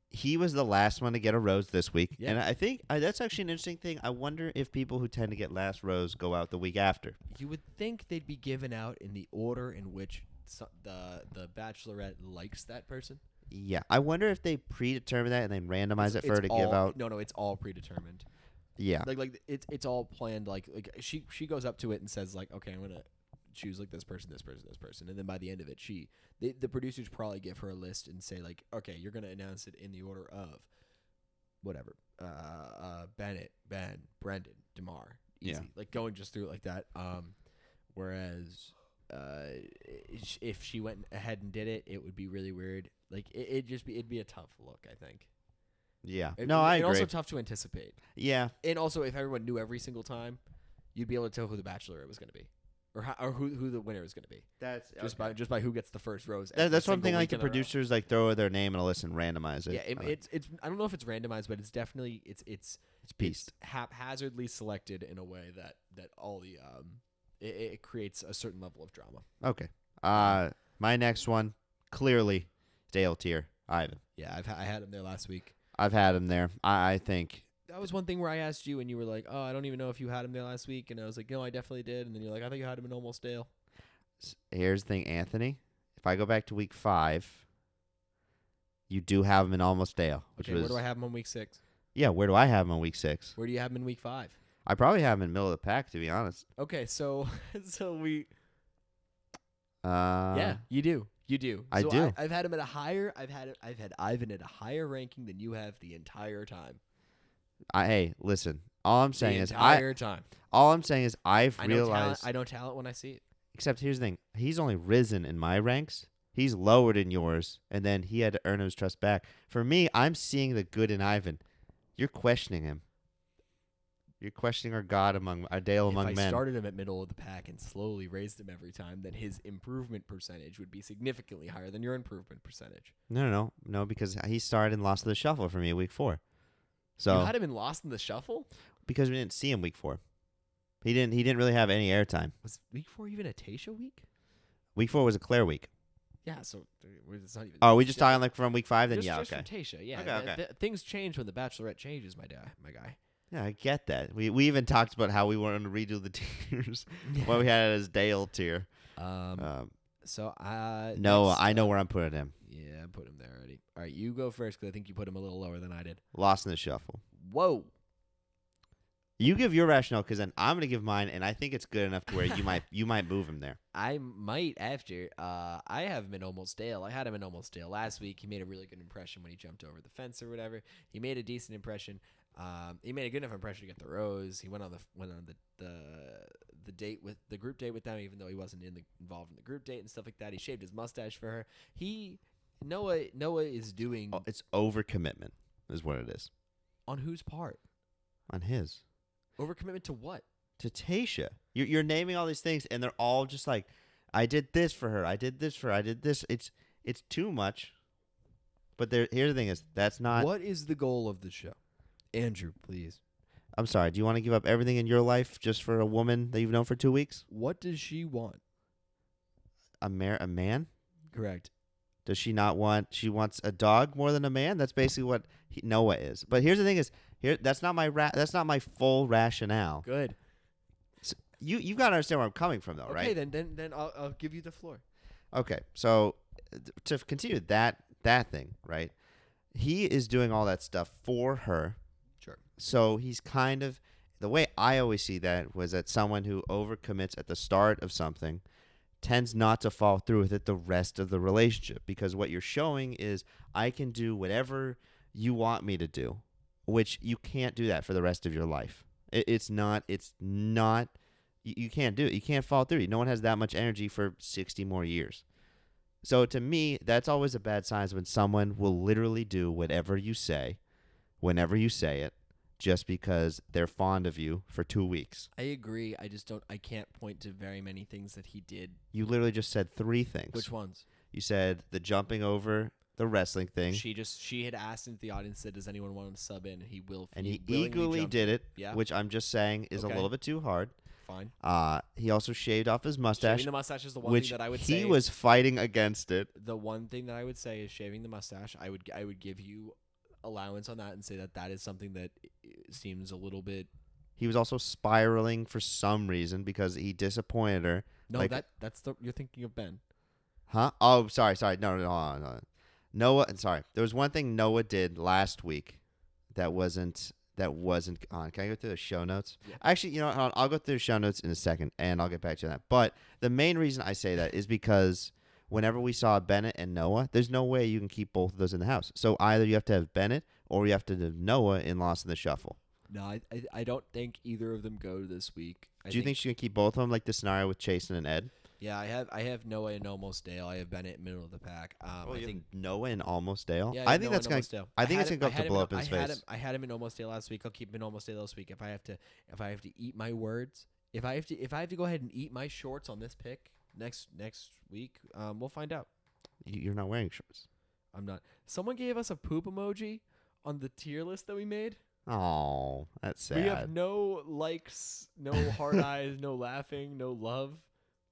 he was the last one to get a rose this week, Yeah. and I think that's actually an interesting thing. I wonder if people who tend to get last rose go out the week after. You would think they'd be given out in the order in which the Bachelorette likes that person. Yeah, I wonder if they predetermine that and then randomize it for her to give out. No, it's all predetermined. Yeah, Like it's all planned. Like she goes up to it and says like, okay, I'm gonna choose like this person, this person, this person, and then by the end of it, the producers probably give her a list and say like, okay, you're gonna announce it in the order of whatever, Bennett, Ben, Brendan, DeMar, easy, Yeah. like going just through it like that. Whereas if she went ahead and did it, it would be really weird. Like it'd be a tough look, I think. yeah. I agree. also tough to anticipate. Yeah, And also, if everyone knew every single time, you'd be able to tell who the Bachelorette was going to be, or who the winner was going to be, that's just by who gets the first rose. that's one thing. Like the producers like throw their name in a list and randomize it. Yeah, it's I don't know if it's randomized, but it's definitely it's pieced. haphazardly selected in a way that all the it creates a certain level of drama. Okay. My next one clearly Dale tier Ivan. Yeah, I had him there last week. I've had him there. I think That was one thing where I asked you and you were like, "Oh, I don't even know if you had him there last week," and I was like, "No, I definitely did." And then you're like, "I thought you had him in Almost Dale." here's the thing, Anthony. If I go back to week 5, you do have him in Almost Dale, which Okay, was where do I have him on week 6? yeah. Where do I have him on week 6? Where do you have him in week 5? I probably have him in middle of the pack, to be honest. Okay, so we Uh, yeah, you do. I So do. I've had him at a higher. I've had Ivan at a higher ranking than you have the entire time. Hey, listen. All I'm saying is Entire time. All I'm saying is I've I know talent. realized. I know talent when I see it. Except here's the thing: he's only risen in my ranks. He's lowered in yours, and then he had to earn his trust back. For me, I'm seeing the good in Ivan. You're questioning him. You're questioning our God among our Dale among If I men. started him at middle of the pack and slowly raised him every time, then his improvement percentage would be significantly higher than your improvement percentage. No, because he started and lost to the shuffle for me week 4. So You had him in Lost in the Shuffle? because we didn't see him week 4, he didn't really have any airtime. Was week 4 even a Tayshia week? Week 4 was a Claire week. Yeah, so it's not even. Oh, are we just talking like from week 5? Then just, yeah, just okay. from Tayshia, yeah. Okay. Things change when the Bachelorette changes, my guy. Yeah, I get that. We even talked about how we wanted to redo the tiers. What we had as Dale tier. So No, next, I know where I'm putting him. Yeah, I put him there already. All right, you go first because I think you put him a little lower than I did. Lost in the shuffle. Whoa. You give your rationale because then I'm gonna give mine, and I think it's good enough to where you might move him there. I might after. I have him in Almost Dale. I had him in Almost Dale last week. He made a really good impression when he jumped over the fence or whatever. He made a decent impression. He made a good enough impression to get the rose. He went on the date with the group date with them, even though he wasn't involved in the group date and stuff like that. He shaved his mustache for her. Noah is doing Oh, it's overcommitment, is what it is. on whose part? On his. Overcommitment to what? To Tayshia. You're naming all these things, and they're all just like, I did this for her. I did this for her. I did this. It's too much. But here's the thing: is that's not. What is the goal of the show? Andrew, please. I'm sorry. Do you want to give up everything in your life just for a woman that you've known for 2 weeks? What does she want? A man? Correct. Does she not want? She wants a dog more than a man. That's basically what Noah is. But here's the thing: is that's not my full rationale. Good. So you've got to understand where I'm coming from, though, Okay, right? then I'll give you the floor. Okay, so to continue that thing, right? He is doing all that stuff for her. Sure. So he's kind of the way I always see that was that someone who overcommits at the start of something tends not to fall through with it the rest of the relationship, because what you're showing is I can do whatever you want me to do, which you can't do that for the rest of your life. It's not you can't do it. You can't fall through. No one has that much energy for 60 more years. So to me, that's always a bad sign when someone will literally do whatever you say, whenever you say it, just because they're fond of you for 2 weeks. I agree. I can't point to very many things that he did. You literally just said 3 things. Which ones? You said the jumping over the wrestling thing. She had asked into the audience, said, "Does anyone want to sub in?" And he he willingly eagerly jumped did in. it, Yeah. which I'm just saying is Okay. a little bit too hard. Fine. He also shaved off his mustache, Shaving the mustache is the one which thing that I would he say. was fighting against it. The one thing that I would say is shaving the mustache. I would give you allowance on that and say that is something that seems a little bit. He was also spiraling for some reason because he disappointed her. No, Like- that's you're thinking of Ben. Huh? Oh, sorry. No, hold on. Noah. Sorry. There was one thing Noah did last week that wasn't on. Can I go through the show notes? Yeah. Actually, you know what? Hold on. I'll go through the show notes in a second, and I'll get back to that. But the main reason I say that is because whenever we saw Bennett and Noah, there's no way you can keep both of those in the house. So either you have to have Bennett or you have to have Noah in Lost in the Shuffle. No, I don't think either of them go this week. Do you think she's gonna keep both of them, like the scenario with Chasen and Ed? Yeah, I have Noah and Almost Dale. I have Bennett in middle of the pack. I think Noah and Almost Dale. yeah, I think Noah that's and gonna. Almost Dale. I think it's had gonna him- go up to I blow had up his him- face. I had him in Almost Dale last week. I'll keep him in Almost Dale this week. If I have to eat my words, if I have to go ahead and eat my shorts on this pick next week, we'll find out. You're not wearing shorts. I'm not. Someone gave us a poop emoji on the tier list that we made. Oh, that's sad. We have no likes, no hard eyes, no laughing, no love.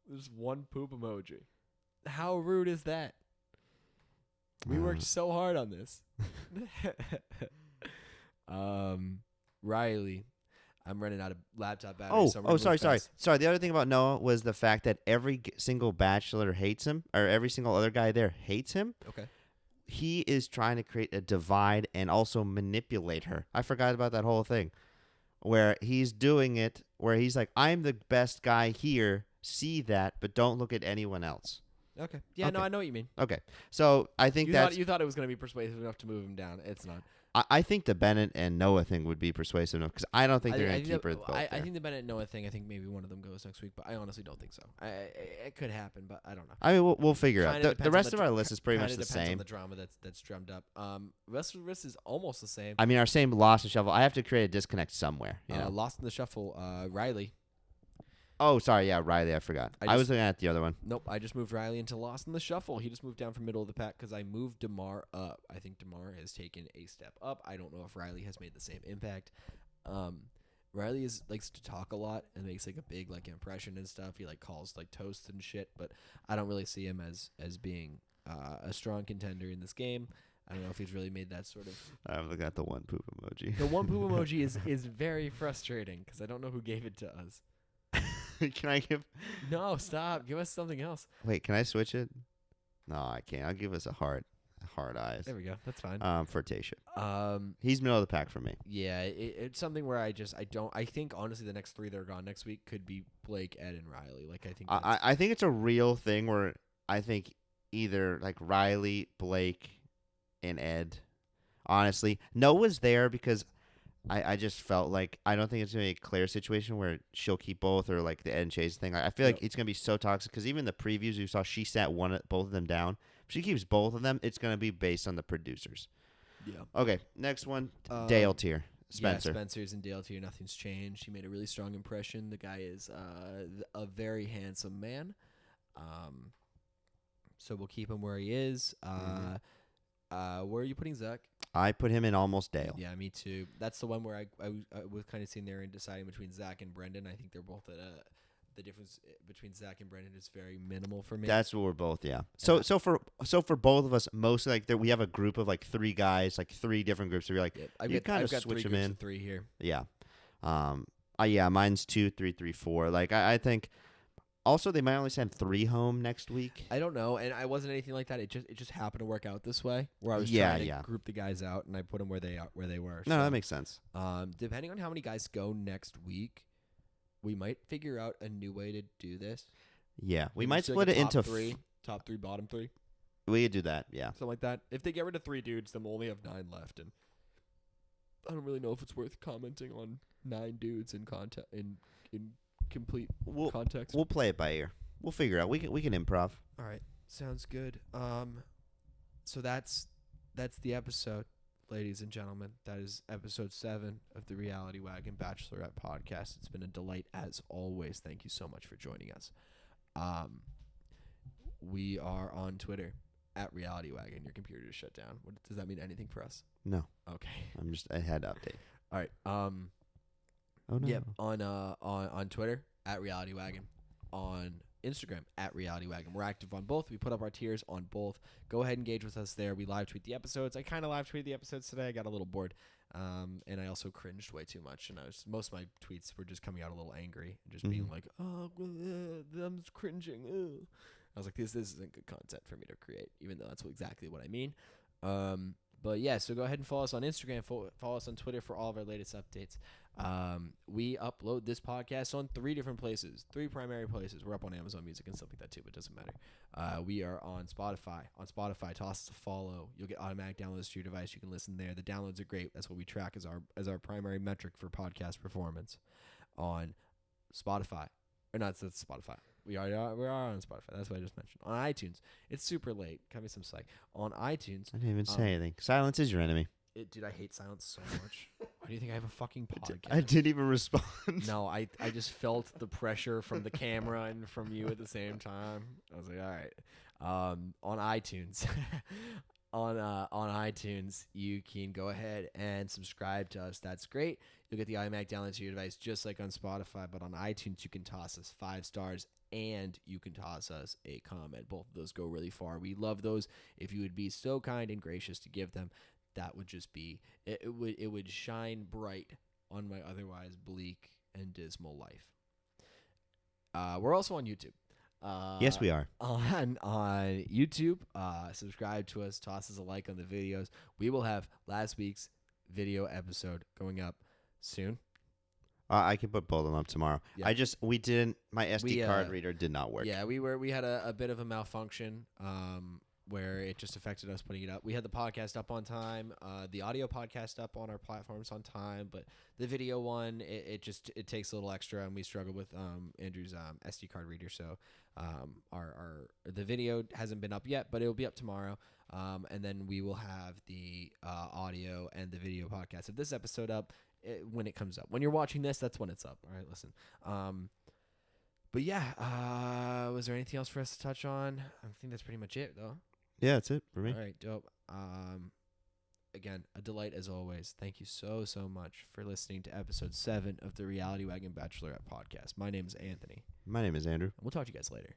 There's one poop emoji. How rude is that? We worked so hard on this. Riley, I'm running out of laptop battery. So I'm gonna move sorry. fast. The other thing about Noah was the fact that every single bachelor hates him, or every single other guy there hates him. Okay. He is trying to create a divide and also manipulate her. I forgot about that whole thing, where he's doing it, where he's like, "I'm the best guy here. See that, but don't look at anyone else." Okay. Yeah, no, Okay. I know what you mean. Okay, so I think You thought it was going to be persuasive enough to move him down. It's not. I think the Bennett and Noah thing would be persuasive enough because I don't think they're I going to keep her. I think the Bennett Noah thing. I think maybe one of them goes next week, but I honestly don't think so. It could happen, but I don't know. I mean, we'll figure out. Kinda The depends on rest the of our list is pretty much Kinda the depends on same. the drama that's drummed up. Rest of the list is almost the same. I mean, our same Lost and Shuffle. I have to create a disconnect somewhere. You know? Lost in the Shuffle. Riley. Oh, sorry. Yeah, Riley. I forgot. I was looking at the other one. Nope, I just moved Riley into Lost in the Shuffle. He just moved down from middle of the pack because I moved DeMar up. I think DeMar has taken a step up. I don't know if Riley has made the same impact. Riley likes to talk a lot and makes like a big like impression and stuff. He like calls like toasts and shit, but I don't really see him as being a strong contender in this game. I don't know if he's really made that sort of. I'm looking at the one poop emoji. The one poop emoji is very frustrating because I don't know who gave it to us. Can I give? No, stop. Give us something else. Wait, can I switch it? No, I can't. I'll give us a hard eyes. There we go. That's fine. For Tayshia. He's middle of the pack for me. Yeah, it's something where I think honestly the next three that are gone next week could be Blake, Ed, and Riley. Like I think I think it's a real thing where I think either like Riley, Blake, and Ed. Honestly, Noah's there because I just felt like I don't think it's gonna be a clear situation where she'll keep both or like the Ed and Chase thing. I feel like it's gonna be so toxic because even the previews you saw, she sat both of them down. If she keeps both of them, it's gonna be based on the producers. Yeah. Okay, next one, Dale tier. Spencer. Yeah, Spencer's and Dale tier. Nothing's changed. He made a really strong impression. The guy is a very handsome man. So we'll keep him where he is. Where are you putting Zach? I put him in Almost Dale. Yeah, me too. That's the one where I was kind of sitting there and deciding between Zach and Brendan. I think they're both at the difference between Zach and Brendan is very minimal for me. That's what we're both, yeah. So for both of us, mostly like we have a group of like three guys, like three different groups. So you're like, you kind of switch them in. Three here. Yeah. Yeah, mine's 2, 3, 3, 4. Like I think. Also, they might only send 3 home next week. I don't know, and I wasn't anything like that. It just happened to work out this way, where I was trying to group the guys out, and I put them where they were. No, that makes sense. Depending on how many guys go next week, we might figure out a new way to do this. Yeah, we Maybe might do, split like, it into top three, bottom 3. We could do that. Yeah, something like that. If they get rid of 3 dudes, then we'll only have 9 left, and I don't really know if it's worth commenting on 9 dudes in complete context. We'll play it by ear. We'll figure it out. We can improv. All right, sounds good. So that's the episode, ladies and gentlemen. That is episode 7 of the Reality Wagon Bachelorette podcast. It's been a delight as always. Thank you so much for joining us. We are on Twitter at Reality Wagon. Your computer just shut down. Does that mean anything for us? No. Okay. I had to update. All right. Oh no. Yep. On Twitter at Reality Wagon. On Instagram at Reality Wagon. We're active on both. We put up our tiers on both. Go ahead and engage with us there. We live tweet the episodes. I kind of live tweeted the episodes today. I got a little bored. And I also cringed way too much. And most of my tweets were just coming out a little angry and just being like, oh, I'm cringing. I was like, this isn't good content for me to create, even though that's exactly what I mean. But yeah, so go ahead and follow us on Instagram, follow us on Twitter for all of our latest updates. We upload this podcast on 3 different places, 3 primary places. We're up on Amazon Music and stuff like that too, but it doesn't matter. We are on Spotify. On Spotify, toss us a follow. You'll get automatic downloads to your device. You can listen there. The downloads are great. That's what we track as our primary metric for podcast performance. On Spotify, or not, that's Spotify. We are on Spotify. That's what I just mentioned. On iTunes, it's super late. Cut me some slack. On iTunes, I didn't even say anything. Silence is your enemy. Dude, I hate silence so much. Why do you think I have a fucking podcast? I didn't even respond. No, I just felt the pressure from the camera and from you at the same time. I was like, all right. On iTunes, on iTunes, you can go ahead and subscribe to us. That's great. You'll get the automatic download to your device, just like on Spotify. But on iTunes, you can toss us 5 stars and you can toss us a comment. Both of those go really far. We love those. If you would be so kind and gracious to give them, that would just be it would shine bright on my otherwise bleak and dismal life. We're also on YouTube. Yes, we are. On YouTube, subscribe to us, toss us a like on the videos. We will have last week's video episode going up soon. I can put both of them up tomorrow. Yeah. My SD card reader did not work. Yeah, we had a bit of a malfunction where it just affected us putting it up. We had the podcast up on time, the audio podcast up on our platforms on time, but the video one, it takes a little extra, and we struggle with Andrew's SD card reader. So the video hasn't been up yet, but it will be up tomorrow. And then we will have the audio and the video podcast of this episode up when it comes up. When you're watching this, that's when it's up. All right, listen. But yeah, was there anything else for us to touch on? I think that's pretty much it, though. Yeah, that's it for me. All right, dope. Again, a delight as always. Thank you so much for listening to episode 7 of the Reality Wagon Bachelorette podcast. My name is Anthony. My name is Andrew. We'll talk to you guys later.